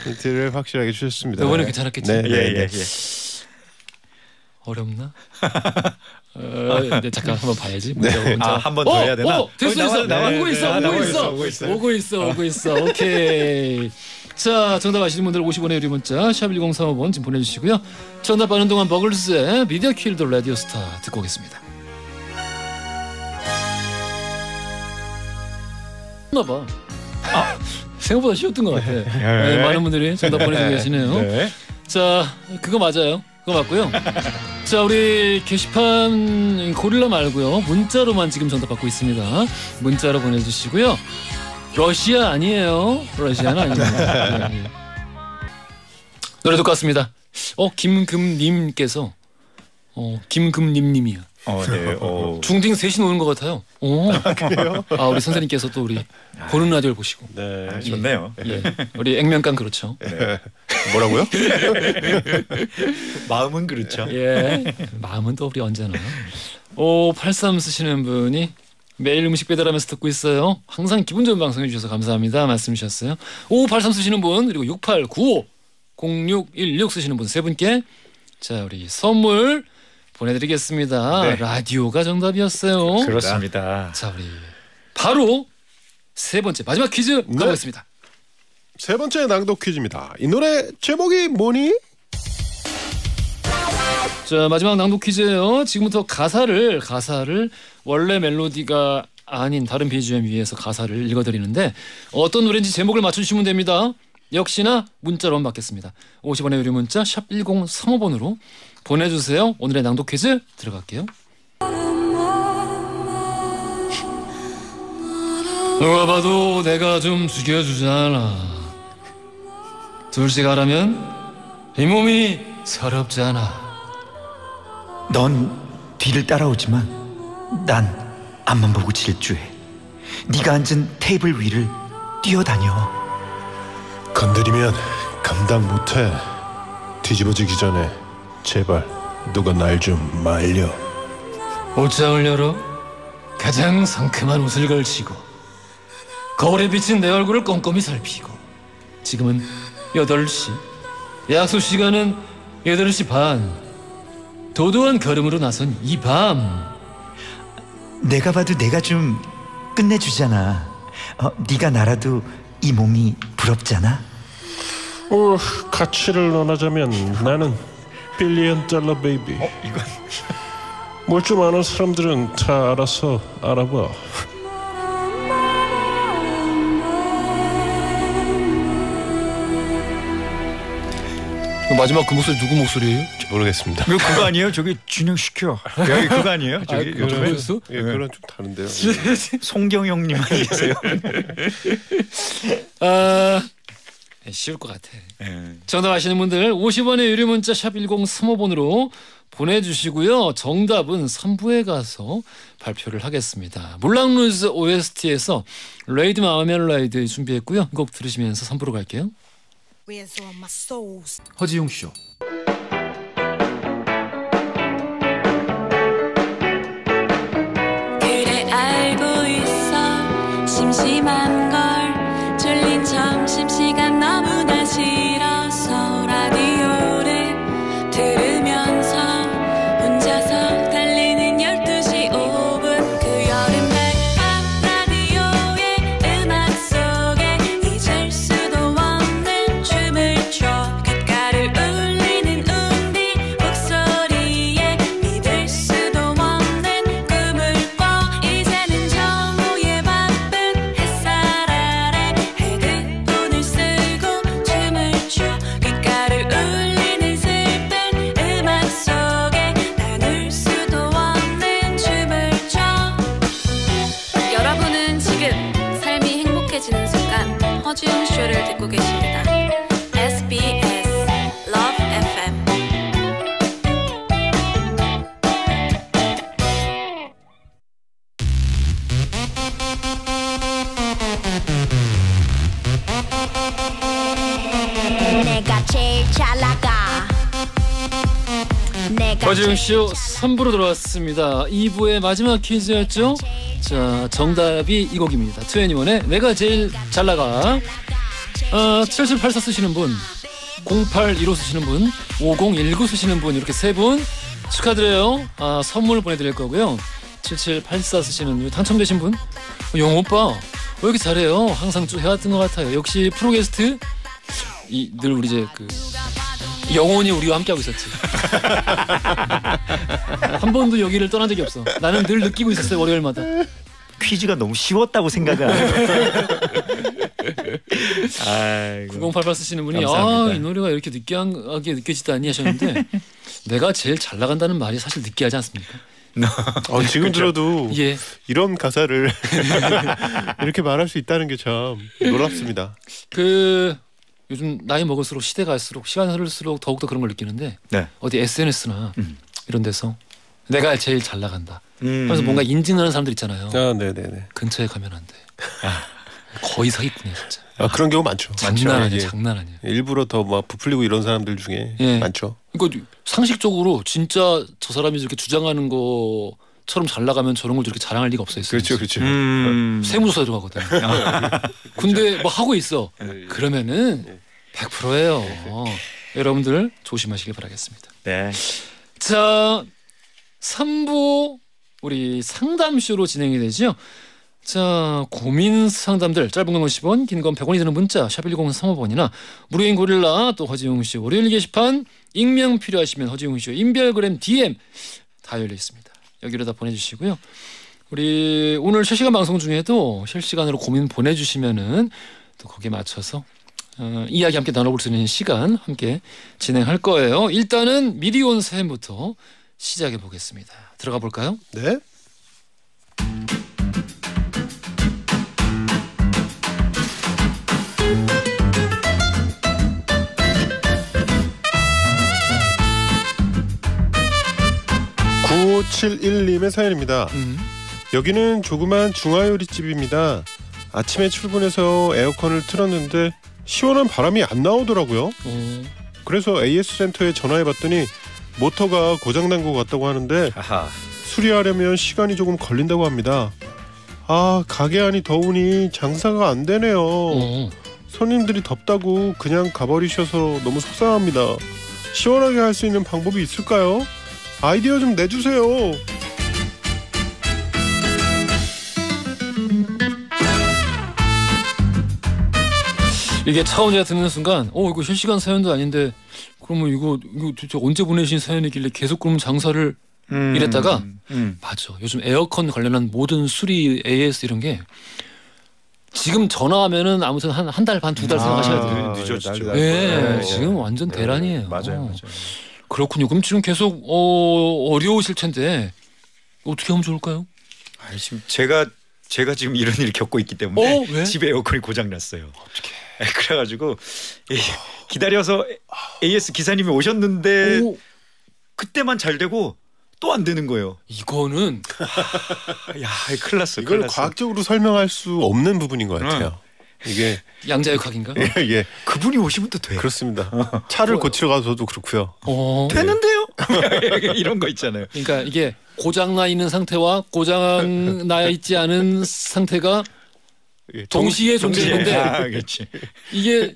힌트를 확실하게 주셨습니다. 이번엔 괜찮았겠지? 네. 어렵나? 잠깐 한번 봐야지. 한 번 더 해야 되나? 됐어. 오고 있어. 오케이. 자, 정답 아시는 분들 50원의 유료 문자 샵 1035번 지금 보내주시고요. 정답 받는 동안 버글스의 미디어 킬더 라디오 스타 듣고 오겠습니다. 봐. 생각보다 쉬웠던 것 같아. 많은 분들이 정답 보내주고 계시네요. 자, 그거 맞아요. 그거 맞고요. 자, 우리 게시판 고릴라 말고요. 문자로만 지금 정답 받고 있습니다. 문자로 보내주시고요. 러시아 아니에요. 러시아는 아닙니다. 노래 듣고 왔습니다. 김금님께서 김금님님이요. 중딩 셋이 노는 것 같아요. 그래요? 우리 선생님께서 또 우리 보는 라디오를 보시고. 네, 좋네요. 우리 액면감 그렇죠. 뭐라고요? 마음은 그렇죠. 마음은 또 우리 언제나. 583 쓰시는 분이 매일 음식 배달하면서 듣고 있어요. 항상 기분 좋은 방송 해주셔서 감사합니다. 말씀 주셨어요. 5583 쓰시는 분 그리고 6895 0616 쓰시는 분 세 분께 자, 우리 선물 보내드리겠습니다. 라디오가 정답이었어요. 그렇습니다. 자, 우리 바로 세 번째 마지막 퀴즈 가보겠습니다. 세 번째 낭독 퀴즈입니다. 이 노래 제목이 뭐니? 자, 마지막 낭독 퀴즈예요. 지금부터 가사를 원래 멜로디가 아닌 다른 BGM 위에서 가사를 읽어드리는데 어떤 노래인지 제목을 맞춰주시면 됩니다. 역시나 문자로만 받겠습니다. 50원의 유료 문자 샵 1035번으로 보내주세요. 오늘의 낭독 퀴즈 들어갈게요. 누가 봐도 내가 좀 죽여주잖아. 둘씩 하라면 이 몸이 서럽잖아. 넌 뒤를 따라오지만 난 앞만 보고 질주해. 네가 앉은 테이블 위를 뛰어다녀. 건드리면 감당 못해. 뒤집어지기 전에 제발 누가 날 좀 말려. 옷장을 열어 가장 상큼한 옷을 걸치고 거울에 비친 내 얼굴을 꼼꼼히 살피고 지금은 8시, 약속 시간은 8시 반. 도도한 걸음으로 나선 이 밤. 내가 봐도 내가 좀 끝내주잖아. 네가 날아도 이 몸이 부럽잖아. 가치를 논하자면 나는 빌리언 달러 베이비. 이건 뭘 좀 아는 사람들은 다 알아서 알아봐. 마지막 그 목소리 누구 목소리예요? 모르겠습니다. 이거 그거 아니에요? 저기 진행시켜. 여기 그거 아니에요? 저기 요즘에 예, 그거랑 좀 다른데요. 송경영님 아니세요? 쉬울 것 같아. 정답 아시는 분들 50원의 유료 문자 샵 1035번으로 보내주시고요. 정답은 3부에 가서 발표를 하겠습니다. 물랑루즈 OST에서 레이드 마멜라이드 준비했고요. 이 곡 들으시면서 3부로 갈게요. 허지용 쇼. 그래 알고 있어 심심한 걸 졸린 점심시간 너무나 싫어서 라디오를 들으면서 혼자서 달리는 12시 5분 그 여름날 밤 라디오의 음악 속에 잊을 수도 없는 춤을 춰 귓가를 울리는 운비 목소리에 믿을 수도 없는 꿈을 꿔 이제는 정오의 바쁜 햇살 아래 헤드폰을 쓰고 춤을 춰 귓가를 울리는 슬픈 음악 속에 나눌 수도 없는 춤을 춰 여러분은 지금 삶이 행복해지는 순간 허지웅 쇼를 듣고 계십니다. SBS Love FM. 내가 제일 잘 나가. 허지웅 쇼 3부로 돌아왔습니다. 2부의 마지막 퀴즈였죠. 자, 정답이 이 곡입니다. 2NE1의 내가 제일 잘 나가. 7784 쓰시는 분, 081호 쓰시는 분, 5019 쓰시는 분 이렇게 세 분 축하드려요. 선물 보내드릴 거고요. 7784 쓰시는 당첨되신 분, 영 오빠 왜 이렇게 잘해요? 항상 쭉 해왔던 것 같아요. 역시 프로 게스트. 늘 우리 이제 그 영원히 우리와 함께하고 있었지. 한 번도 여기를 떠난 적이 없어. 나는 늘 느끼고 있었어요. 월요일마다. 퀴즈가 너무 쉬웠다고 생각을 하는. 9088 쓰시는 분이 감사합니다. 이 노래가 이렇게 느끼하게 느껴지다니 하셨는데 내가 제일 잘 나간다는 말이 사실 느끼하지 않습니까? 지금 들어도 예. 이런 가사를 이렇게 말할 수 있다는 게 참 놀랍습니다. 요즘 나이 먹을수록 시대 갈수록 시간 흐를수록 더욱더 그런 걸 느끼는데 네. 어디 SNS나 이런 데서 내가 제일 잘 나간다 하면서 뭔가 인증하는 사람들 있잖아요. 네네네. 근처에 가면 안 돼. 거의 사기꾼이야 진짜. 그런 경우 많죠. 장난 아니야. 예. 장난 아니야. 일부러 더 막 부풀리고 이런 사람들 중에 많죠. 그러니까 상식적으로 진짜 저 사람이 저렇게 주장하는 거처럼 잘 나가면 저런 걸 저렇게 자랑할 리가 없어요. 그렇죠. 세무조사 들어가거든. 근데 뭐 하고 있어. 그러면은 100%예요. 여러분들 조심하시길 바라겠습니다. 네. 자, 3부 우리 상담쇼로 진행이 되죠. 자, 고민 상담들 짧은 건 50원, 긴 건 100원이 드는 문자 샵 1035번이나 무료인 고릴라 또 허지웅 씨 월요일 게시판 익명 필요하시면 허지웅 씨 인별그램 DM 다 열려 있습니다. 여기로 다 보내주시고요. 우리 오늘 실시간 방송 중에도 실시간으로 고민 보내주시면은 또 거기에 맞춰서 이야기 함께 나눠볼 수 있는 시간 함께 진행할 거예요. 일단은 미리 온 사연부터 시작해 보겠습니다. 들어가 볼까요? 네. (9571님의) 사연입니다. 여기는 조그만 중화요리집입니다. 아침에 출근해서 에어컨을 틀었는데 시원한 바람이 안 나오더라고요. 그래서 AS 센터에 전화해봤더니 모터가 고장난 것 같다고 하는데 수리하려면 시간이 조금 걸린다고 합니다. 아, 가게 안이 더우니 장사가 안 되네요. 손님들이 덥다고 그냥 가버리셔서 너무 속상합니다. 시원하게 할 수 있는 방법이 있을까요? 아이디어 좀 내주세요. 이게 차원이가 듣는 순간 이거 실시간 사연도 아닌데 그러면 이거 도대체 언제 보내신 사연이길래 계속 그러면 장사를 이랬다가 맞아. 요즘 에어컨 관련한 모든 수리 AS 이런 게 지금 전화하면은 아무튼 한 달 반, 2달 생각하셔야 돼요. 늦어지죠. 네, 지금 완전 대란이에요. 맞아요. 그렇군요. 그럼 지금 계속 어려우실 텐데 어떻게 하면 좋을까요? 지금 제가 지금 이런 일을 겪고 있기 때문에 왜? 집에 에어컨이 고장 났어요. 어떻게? 그래가지고 기다려서 AS 기사님이 오셨는데 그때만 잘 되고 또 안 되는 거예요. 이거는 야, 큰일 났어. 이걸 과학적으로 설명할 수 없는 부분인 것 같아요. 이게 양자역학인가? 예. 그분이 오시면 또 돼. 그렇습니다. 차를 고치러 가서도 그렇고요. 되는데요? 이런 거 있잖아요. 그러니까 이게 고장 나 있는 상태와 고장 나 있지 않은 상태가 동시에 존재했는데 그렇지. 이게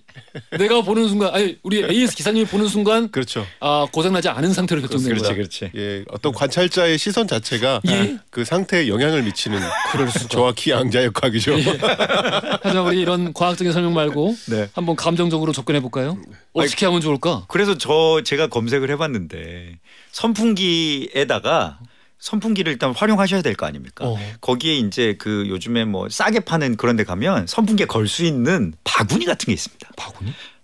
내가 보는 순간 우리 AS 기사님이 보는 순간 그렇죠. 고장 나지 않은 상태로 결정된 거야. 그렇지. 예, 어떤 관찰자의 시선 자체가 그 상태에 영향을 미치는 정확히 양자역학이죠. 하지만 우리 이런 과학적인 설명 말고 한번 감정적으로 접근해 볼까요? 어떻게 하면 좋을까? 그래서 제가 검색을 해봤는데 선풍기를 일단 활용하셔야 될 거 아닙니까? 거기에 이제 그 요즘에 뭐 싸게 파는 그런 데 가면 선풍기에 걸 수 있는 바구니 같은 게 있습니다.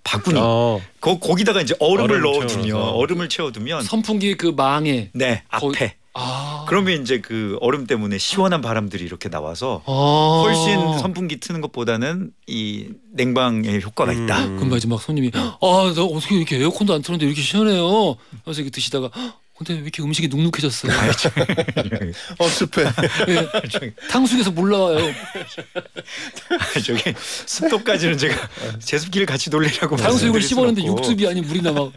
바구니. 거기다가 이제 얼음을 채워두면 선풍기 그 망에 앞에. 그러면 이제 그 얼음 때문에 시원한 바람들이 이렇게 나와서 훨씬 선풍기 트는 것보다는 이 냉방의 효과가 있다. 그럼 이제 막 손님이 나 어떻게 이렇게 에어컨도 안 틀었는데 이렇게 시원해요. 그래서 이렇게 드시다가 근데 왜 이렇게 음식이 눅눅해졌어요? 습해. 탕수육에서 물 나와요. 저기 습도까지는 제가 제습기를 같이 돌리라고 탕수육을 씹었는데 육즙이 아닌 물이 남아.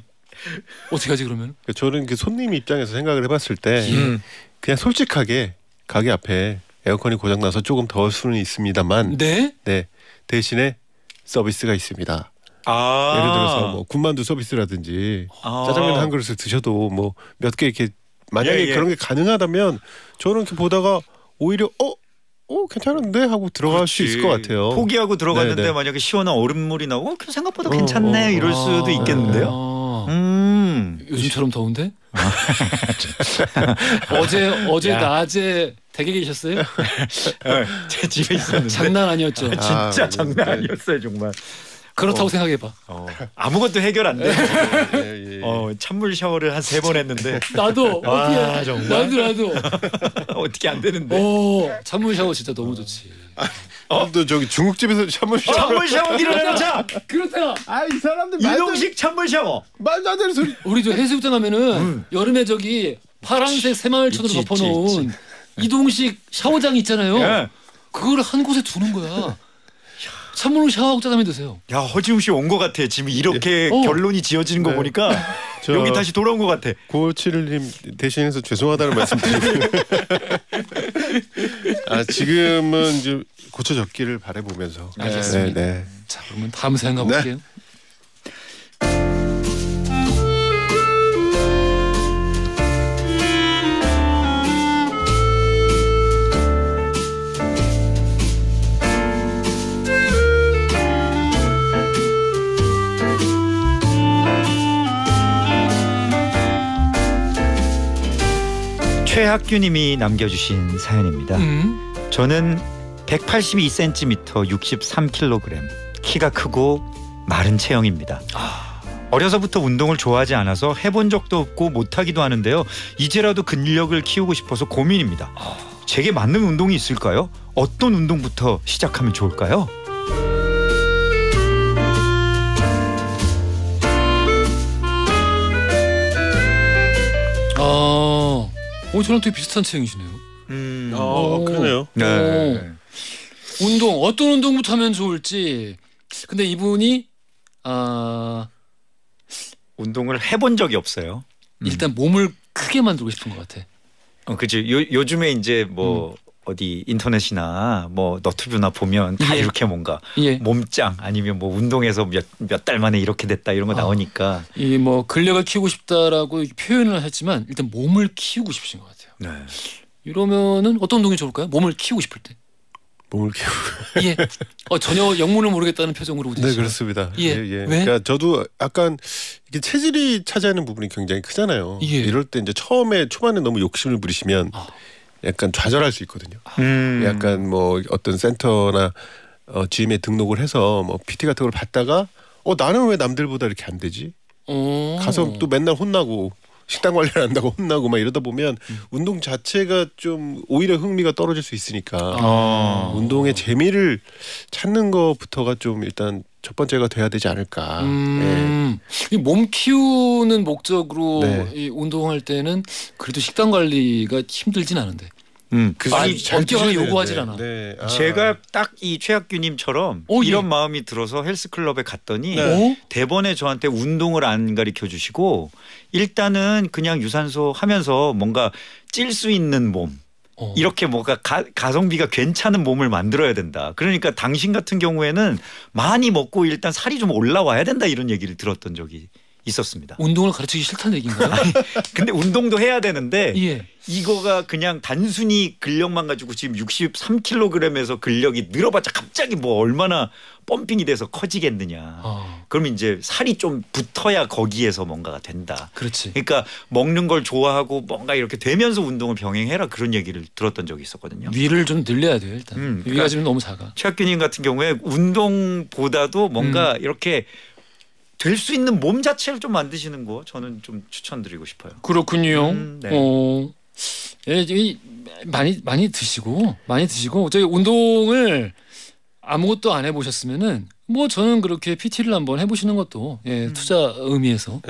어떻게 하지 그러면? 저는 그 손님 입장에서 생각을 해봤을 때 그냥 솔직하게 가게 앞에 에어컨이 고장나서 조금 더울 수는 있습니다만 네 대신에 서비스가 있습니다. 예를 들어서 뭐 군만두 서비스라든지 짜장면 한 그릇을 드셔도 뭐 몇 개 이렇게 만약에 그런 게 가능하다면 저는 이렇게 보다가 오히려 괜찮은데 하고 들어갈 수 있을 것 같아요. 포기하고 들어갔는데 만약에 시원한 얼음물이 나오고 생각보다 괜찮네 이럴 수도 있겠는데요. 요즘처럼 더운데? 어제 낮에 댁에 계셨어요? 제 집에 있었는데 장난 아니었죠. 진짜 장난 아니었어요 정말. 그렇다고 생각해봐. 아무것도 해결 안 돼. 찬물 샤워를 한 3번 했는데 나도 어떻게 정말? 나도 어떻게 안 되는데. 찬물 샤워 진짜 너무 좋지. 또 저기 중국집에서 찬물 샤워기를 해놓자. 그렇다. 이 사람들 이동식 찬물 샤워. 말도 안 되는 소리. 우리 저 해수욕장 가면은 여름에 저기 파란색 새마을천으로 덮어놓은 이동식 샤워장 있잖아요. 그걸 한 곳에 두는 거야. 찬물로 샤워하고 짜장면 드세요. 야, 허지웅 씨 온 것 같아. 지금 이렇게 결론이 지어지는 거 보니까 여기 다시 돌아온 것 같아. 9571님 대신해서 죄송하다는 말씀 드리고 지금은 이제 고쳐졌기를 바라보면서. 알겠습니다. 자, 그러면 다음 사연 가볼게요. 최학규님이 남겨주신 사연입니다. 저는 182cm, 63kg, 키가 크고 마른 체형입니다. 어려서부터 운동을 좋아하지 않아서 해본 적도 없고 못하기도 하는데요. 이제라도 근력을 키우고 싶어서 고민입니다. 제게 맞는 운동이 있을까요? 어떤 운동부터 시작하면 좋을까요? 저랑 되게 비슷한 체형이시네요. 그러네요. 네. 운동 어떤 운동부터 하면 좋을지. 근데 이분이 운동을 해본 적이 없어요. 일단 몸을 크게 만들고 싶은 것 같아. 그치. 요즘에 이제 뭐 어디 인터넷이나 뭐 너튜브나 보면 다 이렇게 뭔가 몸짱 아니면 뭐 운동해서 몇 달 만에 이렇게 됐다 이런 거 나오니까 이 뭐 근력을 키우고 싶다라고 표현을 했지만 일단 몸을 키우고 싶으신 것 같아요. 네. 이러면은 어떤 운동이 좋을까요? 몸을 키우고 싶을 때. 몸을 키우고. 예. 전혀 영문을 모르겠다는 표정으로 네, 그렇습니다. 예. 왜? 그러니까 저도 약간 이게 체질이 차지하는 부분이 굉장히 크잖아요. 이럴 때 이제 초반에 너무 욕심을 부리시면 약간 좌절할 수 있거든요. 약간 뭐 어떤 센터나 짐에 등록을 해서 뭐 PT 같은 걸 받다가 나는 왜 남들보다 이렇게 안 되지? 가서 또 맨날 혼나고 식단 관리를 한다고 혼나고 막 이러다 보면 운동 자체가 좀 오히려 흥미가 떨어질 수 있으니까 운동의 재미를 찾는 것부터가 좀 일단 첫 번째가 돼야 되지 않을까. 이 몸 키우는 목적으로 이 운동할 때는 그래도 식단 관리가 힘들진 않은데. 엄격하게 요구하질 않아. 네. 제가 딱 이 최학규님처럼 이런 마음이 들어서 헬스클럽에 갔더니 대번에 저한테 운동을 안 가르쳐 주시고 일단은 그냥 유산소 하면서 뭔가 찔 수 있는 몸 이렇게 뭔가 가성비가 괜찮은 몸을 만들어야 된다. 그러니까 당신 같은 경우에는 많이 먹고 일단 살이 좀 올라와야 된다 이런 얘기를 들었던 적이 있었습니다. 운동을 가르치기 싫다는 얘기인가요? 아니, 근데 운동도 해야 되는데 이거가 그냥 단순히 근력만 가지고 지금 63kg에서 근력이 늘어봤자 갑자기 뭐 얼마나 펌핑이 돼서 커지겠느냐. 그러면 이제 살이 좀 붙어야 거기에서 뭔가가 된다. 그렇지. 그러니까 먹는 걸 좋아하고 뭔가 이렇게 되면서 운동을 병행해라 그런 얘기를 들었던 적이 있었거든요. 위를 좀 늘려야 돼요 일단. 위가 지금 너무 작아. 최학규님 같은 경우에 운동보다도 뭔가 이렇게 될 수 있는 몸 자체를 좀 만드시는 거 저는 좀 추천드리고 싶어요. 그렇군요. 많이 드시고 저희 운동을 아무것도 안 해보셨으면은 뭐 저는 그렇게 PT를 한번 해보시는 것도 투자 의미에서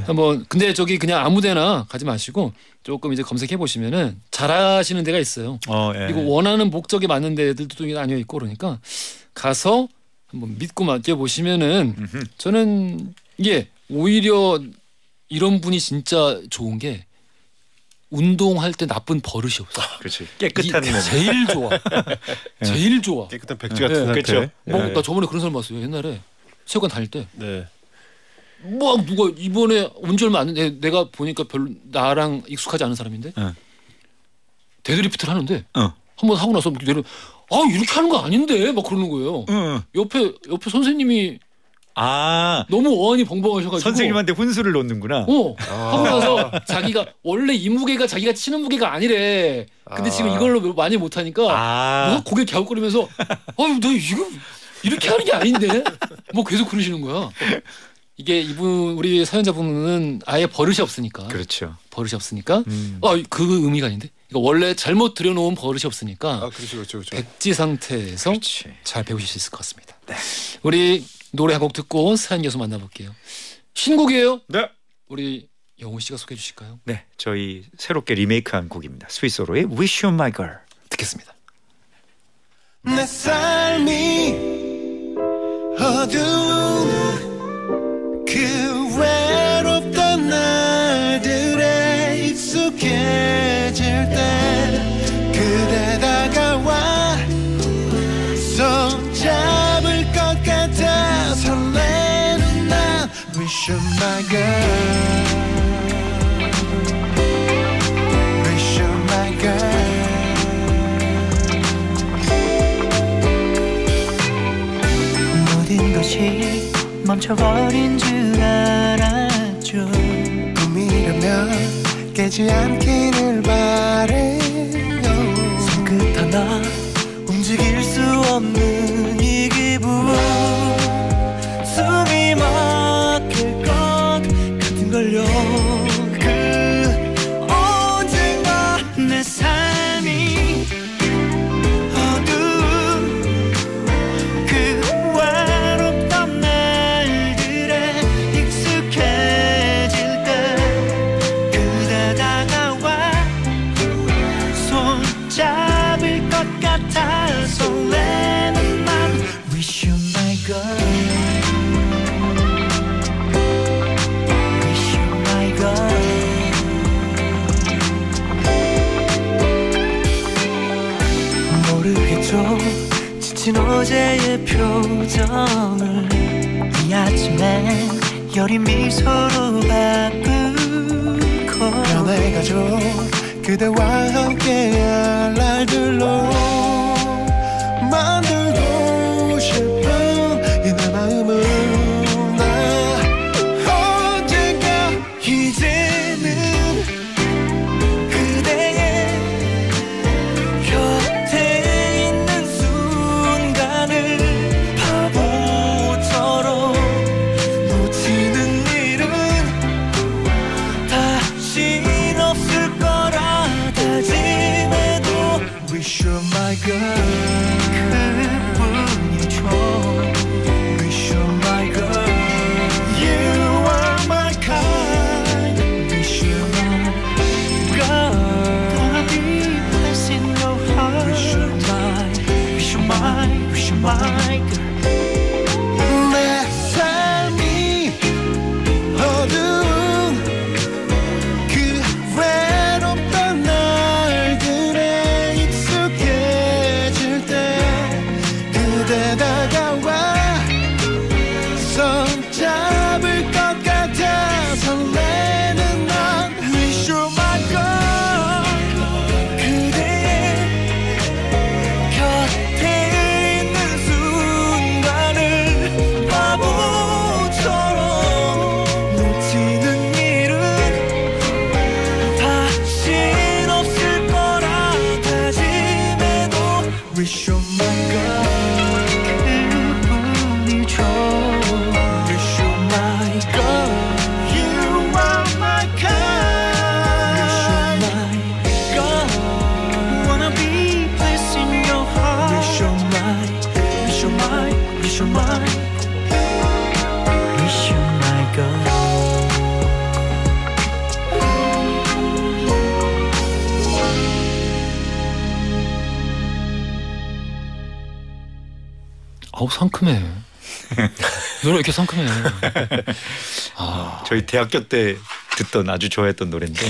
한번. 근데 저기 그냥 아무데나 가지 마시고 조금 이제 검색해 보시면은 잘하시는 데가 있어요. 그리고 원하는 목적에 맞는 데들도 나뉘어 있고 그러니까 가서 한번 믿고 맡겨 보시면은 저는 이게 오히려 이런 분이 진짜 좋은 게 운동할 때 나쁜 버릇이 없어. 그렇지. 깨끗한 몸. 제일 좋아. 제일 좋아. 깨끗한 백지 같은 상태. 그렇죠. 나 저번에 그런 사람 봤어요. 옛날에 체육관 다닐 때. 네. 뭐 누가 이번에 온 지 얼마 안 됐는데 내가 보니까 별로 나랑 익숙하지 않은 사람인데 데드리프트를 하는데 한번 하고 나서 내려 이렇게 하는 거 아닌데 막 그러는 거예요. 옆에 선생님이 너무 어안이 벙벙하셔가지고 선생님한테 훈수를 놓는구나. 하고 나서 자기가 원래 이 무게가 자기가 치는 무게가 아니래. 근데 지금 이걸로 많이 못하니까 뭐 고개 갸웃거리면서 너 이거 이렇게 하는 게 아닌데 뭐 계속 그러시는 거야. 이게 우리 사연자분은 아예 버릇이 없으니까. 그렇죠. 버릇이 없으니까 그 의미가 아닌데. 이거 원래 잘못 들여놓은 버릇이 없으니까. 그렇죠. 백지 상태에서 잘 배우실 수 있을 것 같습니다. 네. 우리 노래 한 곡 듣고 사연 계속 만나볼게요. 신곡이에요? 네. 우리 영호 씨가 소개해 주실까요? 네. 저희 새롭게 리메이크한 곡입니다. 스위스로의 Wish You My Girl 듣겠습니다. 내 삶이 어두운 그 외롭던 날들에 익숙해질 때 그대 다가와 손잡을 것 같아 설레는 나 Wish you my girl Wish you my girl 모든 것이 멈춰버린 줄 알았죠 꿈이라면 깨지 않기를 바래요 손끝 하나 움직일 수 없는 이 기분 들려 그 언젠가 내 삶이 어두운 그 외롭던 날들에 익숙해질 때 그대 다가와 손 잡을 것 같아 설레는 맘 Wish you my girl Wish you my girl 모르겠죠 지친 어제의 표정을 이 아침에 여린 미소로 바꾸고 변해가죠 그대와 함께할 날들로 만들고 싶은 이 내 마음은 나 언젠가 이제는 그대의 곁에 있는 순간을 바보처럼 놓치는 일은 다신 없을 거라 다짐해도 Wish you my girl 그뿐이죠 Wish you my girl You are my kind Wish you my girl Gonna be place in your heart Wish you my Wish you my Wish you my girl 내 삶이 어두운 그 외롭던 날들에 익숙해질 때 그대 다가와 손 잡을 것 같아 설레는 난 Wish you my girl 그대의 곁에 있는 순간을 바보처럼 놓치는 일은 다신 없을 거라 다짐해도 Wish you my girl 그뿐이죠 Wish you my girl You are my kind Wish you my girl Wanna be placed in your heart Wish you my Wish you my Wish you my Wish you my girl 아우 상큼해. 노래 왜 이렇게 상큼해. 아, 저희 대학교 때 듣던 아주 좋아했던 노래인데.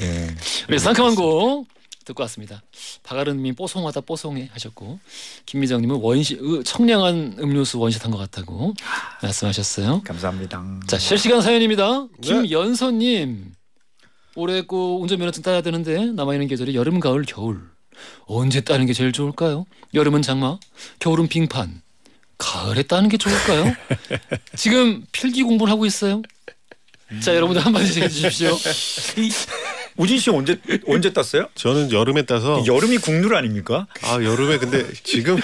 예. 우리 상큼한 곡 듣고 왔습니다. 박아른님이 뽀송하다 뽀송해 하셨고 김미정님은 청량한 음료수 원샷한 것 같다고 말씀하셨어요. 감사합니다. 자 실시간 사연입니다. 김연서님 올해 꼭 운전면허증 따야 되는데 남아있는 계절이 여름, 가을, 겨울 언제 따는 게 제일 좋을까요? 여름은 장마, 겨울은 빙판, 가을에 따는 게 좋을까요? 지금 필기 공부를 하고 있어요. 자 여러분들 한마디씩 해주십시오. 우진 씨 언제 땄어요? 저는 여름에 따서. 여름이 국룰 아닙니까? 아 여름에 근데 지금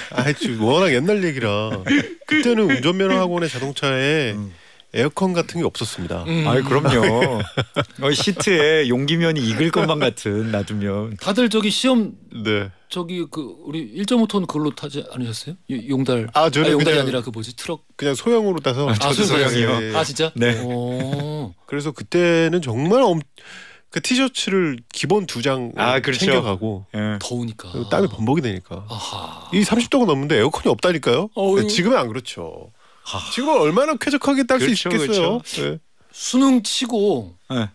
워낙 옛날 얘기라 그때는 운전면허 학원의 자동차에 에어컨 같은 게 없었습니다. 아이 그럼요. 시트에 용기면이 익을 것만 같은 놔두면. 다들 저기 시험 네. 저기 그 우리 1.5톤 그걸로 타지 않으셨어요? 용달. 저는 용달이 그냥, 아니라 그 뭐지 트럭. 그냥 소형으로 따서. 저도 소형이요. 네. 아 진짜? 네. 그래서 그때는 정말 그 티셔츠를 기본 2장 그렇죠. 챙겨가고. 네. 더우니까. 땀이 범벅이 되니까. 아하. 이 30도가 넘는데 에어컨이 없다니까요. 어휴. 지금은 안 그렇죠. 지금은 얼마나 쾌적하게 딸 수 그렇죠, 있겠어요. 그렇죠. 네. 수능 치고 네.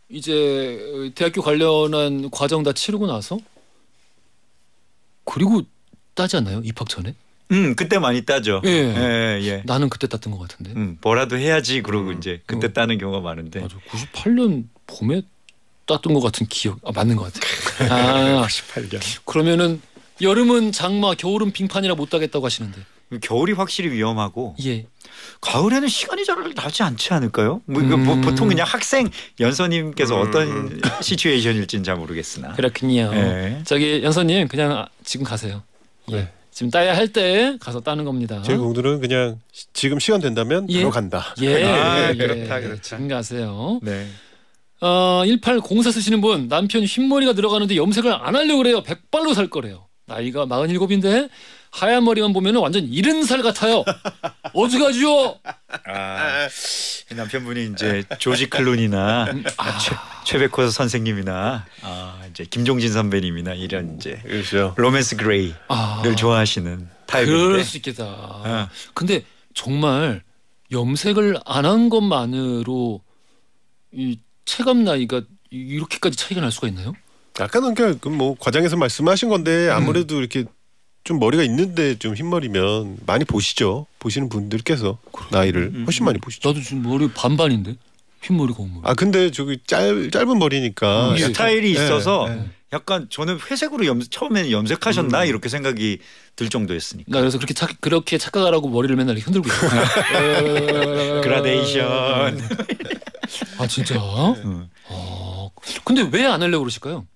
이제 대학교 관련한 과정 다 치르고 나서 그리고 따지 않나요? 입학 전에? 그때 많이 따죠. 예. 예. 나는 그때 땄던 것 같은데. 뭐라도 해야지 그러고 이제 그때 따는 경우가 많은데. 맞아. 98년 봄에 땄던 것 같은 기억. 맞는 것 같아. 98년. 그러면은 여름은 장마, 겨울은 빙판이라 못 따겠다고 하시는데. 겨울이 확실히 위험하고. 예. 가을에는 시간이 잘 나지 않지 않을까요? 보통 그냥 학생 연서님께서 어떤 시츄에이션일지는 잘 모르겠으나. 그렇군요. 네. 저기 연서님 그냥 지금 가세요. 예. 지금 따야 할 때 가서 따는 겁니다. 저희 공들은 그냥 지금 시간 된다면 바로 간다. 그렇다. 지금 가세요. 네. 1804 쓰시는 분 남편 흰머리가 들어가는데 염색을 안 하려고 그래요. 백발로 살 거래요. 나이가 47인데 하얀 머리만 보면 완전 70살 같아요. 어떡하죠? 남편분이 이제 조지 클룬이나 최백호 선생님이나 이제 김종진 선배님이나 이런 이제 그렇죠. 로맨스 그레이를 좋아하시는 타입인데. 그럴 수 있겠다. 근데 정말 염색을 안 한 것만으로 이 체감 나이가 이렇게까지 차이가 날 수가 있나요? 아까는 뭐 과장에서 말씀하신 건데 아무래도 이렇게 좀 머리가 있는데 좀 흰머리면 많이 보시죠. 보시는 분들께서 나이를 훨씬 많이 보시죠. 나도 지금 머리 반반인데 흰머리가 없는. 근데 저기 짧은 머리니까 스타일이 있어서 약간 저는 회색으로 처음에는 염색하셨나 이렇게 생각이 들 정도였으니까. 나 그래서 그렇게 착각하라고 머리를 맨날 흔들고 있어요. 그라데이션. 진짜? 근데 왜 안 하려고 그러실까요?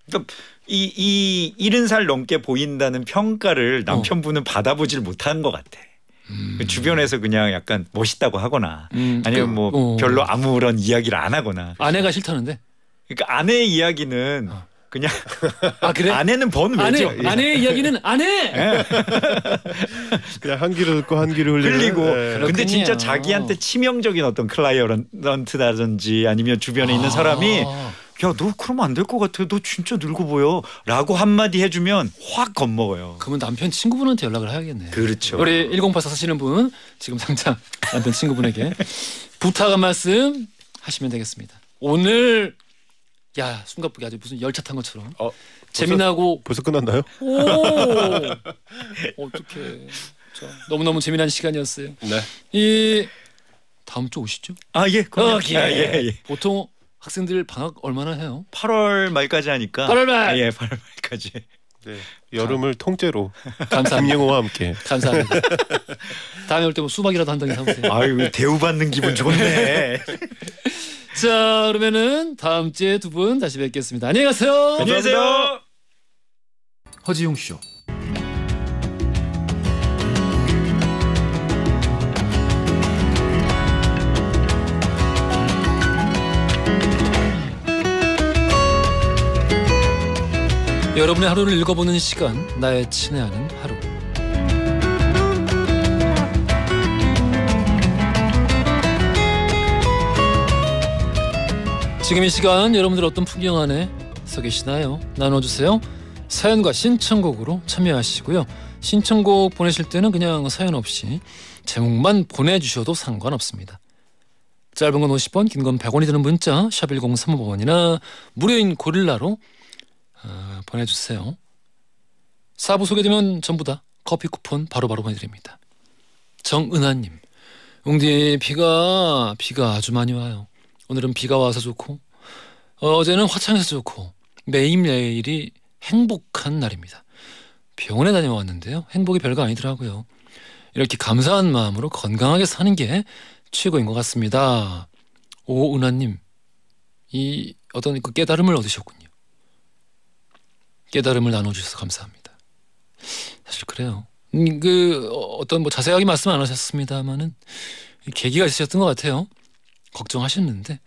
그러니까 이 70살 넘게 보인다는 평가를 남편분은 받아보질 못한 것 같아. 주변에서 그냥 약간 멋있다고 하거나 아니면 뭐 별로 아무런 이야기를 안 하거나. 아내가 싫다는데? 그러니까 아내의 이야기는 그냥 그래? 아내는 번외죠. 아내의 이야기는 아내. 그냥 한 귀로 듣고 한 귀로 흘리고. 그렇군요. 근데 진짜 자기한테 치명적인 어떤 클라이언트라든지 아니면 주변에 있는 사람이 야, 너 그러면 안 될 것 같아. 너 진짜 늙어 보여. 라고 한마디 해주면 확 겁먹어요. 그러면 남편 친구분한테 연락을 해야겠네. 그렇죠. 우리 1084 사시는 분 지금 당장 남편 친구분에게 부탁 한 말씀 하시면 되겠습니다. 오늘 숨가쁘게 아주 무슨 열차 탄 것처럼 재미나고 벌써 끝났나요? 어떡해. 너무너무 재미난 시간이었어요. 네. 이 다음 주 오시죠? 예. 보통 학생들 방학 얼마나 해요? 8월 말까지 하니까. 8월 말. 8월 말까지. 네. 여름을 통째로 감사합니다. 김영호와 함께. 감사합니다. 다음에 올 때 뭐 수박이라도 한 덩이 사오세요. 아유, 대우받는 기분 좋네. 자, 그러면은 다음 주에 두 분 다시 뵙겠습니다. 안녕히 가세요. 안녕히 계세요. 허지용 쇼. 여러분의 하루를 읽어보는 시간, 나의 친애하는 하루. 지금 이 시간 여러분들 어떤 풍경 안에 서 계시나요? 나눠주세요. 사연과 신청곡으로 참여하시고요. 신청곡 보내실 때는 그냥 사연 없이 제목만 보내주셔도 상관없습니다. 짧은 건 50원, 긴 건 100원이 드는 문자 샵 1035번이나 무료인 고릴라로 보내주세요. 4부 소개되면 전부 다 커피 쿠폰 바로바로 보내드립니다. 정은하님, 웅디 비가 아주 많이 와요. 오늘은 비가 와서 좋고 어제는 화창해서 좋고 매일매일이 행복한 날입니다. 병원에 다녀왔는데요. 행복이 별거 아니더라고요. 이렇게 감사한 마음으로 건강하게 사는 게 최고인 것 같습니다. 오은하님, 이 어떤 그 깨달음을 얻으셨군요. 깨달음을 나눠주셔서 감사합니다. 사실 그래요. 어떤 뭐 자세하게 말씀 안 하셨습니다만은 계기가 있으셨던 것 같아요. 걱정하셨는데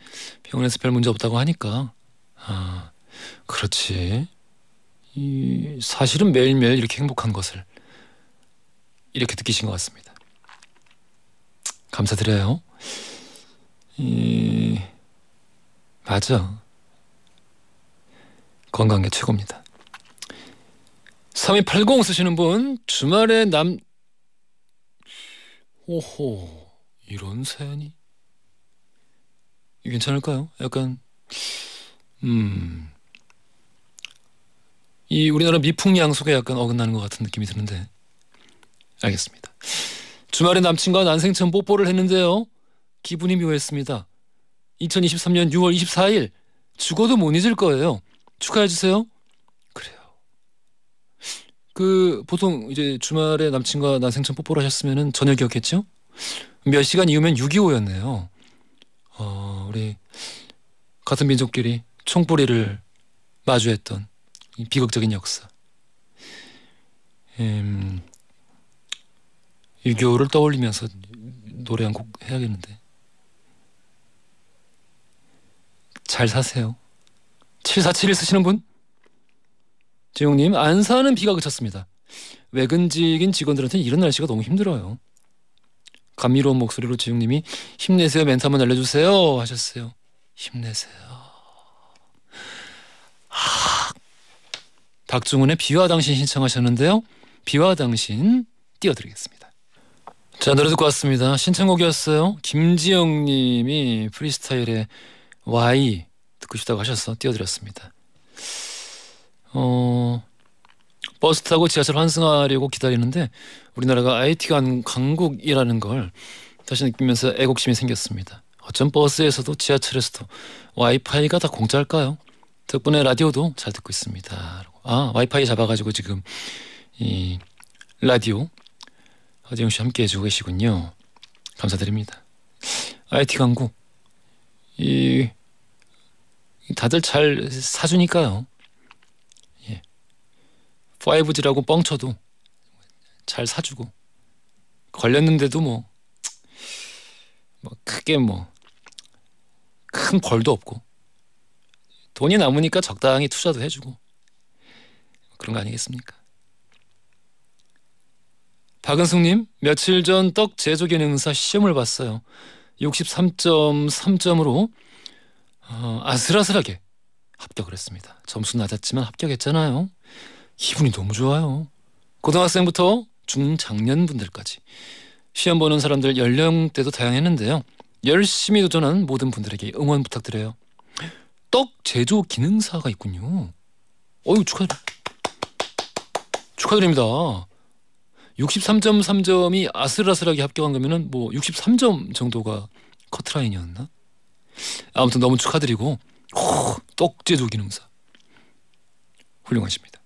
병원에서 별 문제 없다고 하니까 그렇지. 사실은 매일매일 이렇게 행복한 것을 이렇게 느끼신 것 같습니다. 감사드려요. 맞아. 건강한 게 최고입니다. 3280 쓰시는 분, 주말에 오호, 이런 사연이 괜찮을까요? 약간 이 우리나라 미풍양속에 약간 어긋나는 것 같은 느낌이 드는데 알겠습니다. 주말에 남친과 난생처음 뽀뽀를 했는데요. 기분이 묘했습니다. 2023년 6월 24일 죽어도 못 잊을 거예요. 축하해주세요. 그래요. 보통 이제 주말에 남친과 난생처음 뽀뽀를 하셨으면 저녁이었겠죠? 몇 시간 이후면 6.25였네요. 우리 같은 민족끼리 총뿌리를 마주했던 이 비극적인 역사. 유교를 떠올리면서 노래 한 곡 해야겠는데. 잘 사세요. 7471 쓰시는 분? 지용님, 안산은 비가 그쳤습니다. 외근직인 직원들한테는 이런 날씨가 너무 힘들어요. 감미로운 목소리로 지용님이 힘내세요 멘트 한번 알려주세요 하셨어요. 힘내세요. 박중훈의 비와 당신 신청하셨는데요. 비와 당신 띄워드리겠습니다. 자, 노래 듣고 왔습니다. 신청곡이었어요. 김지영님이 프리스타일의 Y 듣고 싶다고 하셔서 띄워드렸습니다. 버스 타고 지하철 환승하려고 기다리는데 우리나라가 IT 강국이라는 걸 다시 느끼면서 애국심이 생겼습니다. 어쩜 버스에서도 지하철에서도 와이파이가 다 공짜일까요? 덕분에 라디오도 잘 듣고 있습니다. 와이파이 잡아가지고 지금 이 라디오 허지웅 씨 함께 해주고 계시군요. 감사드립니다. IT 강국 다들 잘 사주니까요. 5G라고 뻥쳐도 잘 사주고 걸렸는데도 크게 큰 벌도 없고 돈이 남으니까 적당히 투자도 해주고 그런 거 아니겠습니까? 박은숙님, 며칠 전 떡 제조 기능사 시험을 봤어요. 63.3점으로 아슬아슬하게 합격을 했습니다. 점수 낮았지만 합격했잖아요. 기분이 너무 좋아요. 고등학생부터 중장년분들까지 시험 보는 사람들 연령대도 다양했는데요. 열심히 도전한 모든 분들에게 응원 부탁드려요. 떡 제조 기능사가 있군요. 축하드립니다. 63.3점이 아슬아슬하게 합격한 거면은 63점 정도가 커트라인이었나? 아무튼 너무 축하드리고 떡 제조 기능사 훌륭하십니다.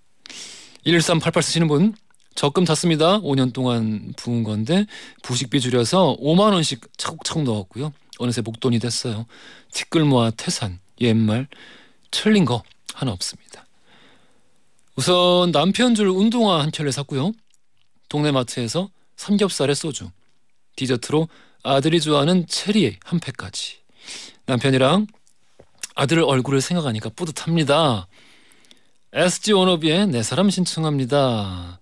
1388 쓰시는 분, 적금 탔습니다. 5년 동안 부은 건데 부식비 줄여서 5만 원씩 차곡차곡 넣었고요. 어느새 목돈이 됐어요. 티끌모아 태산, 옛말 틀린 거 하나 없습니다. 우선 남편 줄 운동화 한 켤레 샀고요. 동네 마트에서 삼겹살에 소주, 디저트로 아들이 좋아하는 체리 한 팩까지. 남편이랑 아들 얼굴을 생각하니까 뿌듯합니다. SG 워너비의 내 사람 신청합니다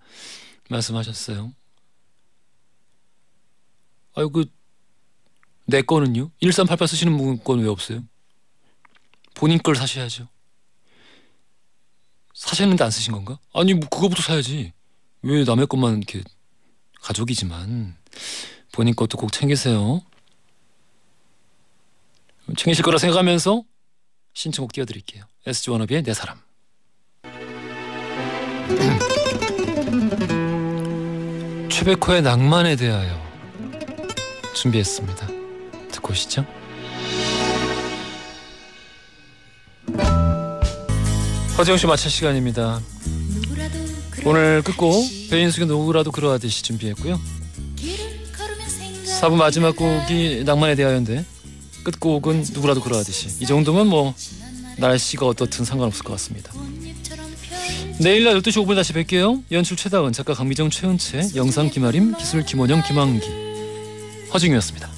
말씀하셨어요. 내 거는요? 1388 쓰시는 분 건 왜 없어요? 본인 걸 사셔야죠. 사셨는데 안 쓰신 건가? 아니 그거부터 사야지. 왜 남의 것만 이렇게. 가족이지만 본인 것도 꼭 챙기세요. 챙기실 거라 생각하면서 신청곡 띄워드릴게요. SG 워너비의 내 사람. 최백호의 낭만에 대하여 준비했습니다. 듣고 오시죠. 허지웅 씨 마칠 시간입니다. 오늘 끝곡 배인숙의 누구라도 그러하듯이 준비했고요. 4부 마지막 곡이 낭만에 대하여인데 끝곡은 누구라도 그러하듯이. 이 정도면 날씨가 어떻든 상관없을 것 같습니다. 내일 날 12시 5분 다시 뵐게요. 연출 최다은, 작가 강미정, 최은채, 영상 김아림, 기술 김원영, 김한기, 허중이었습니다.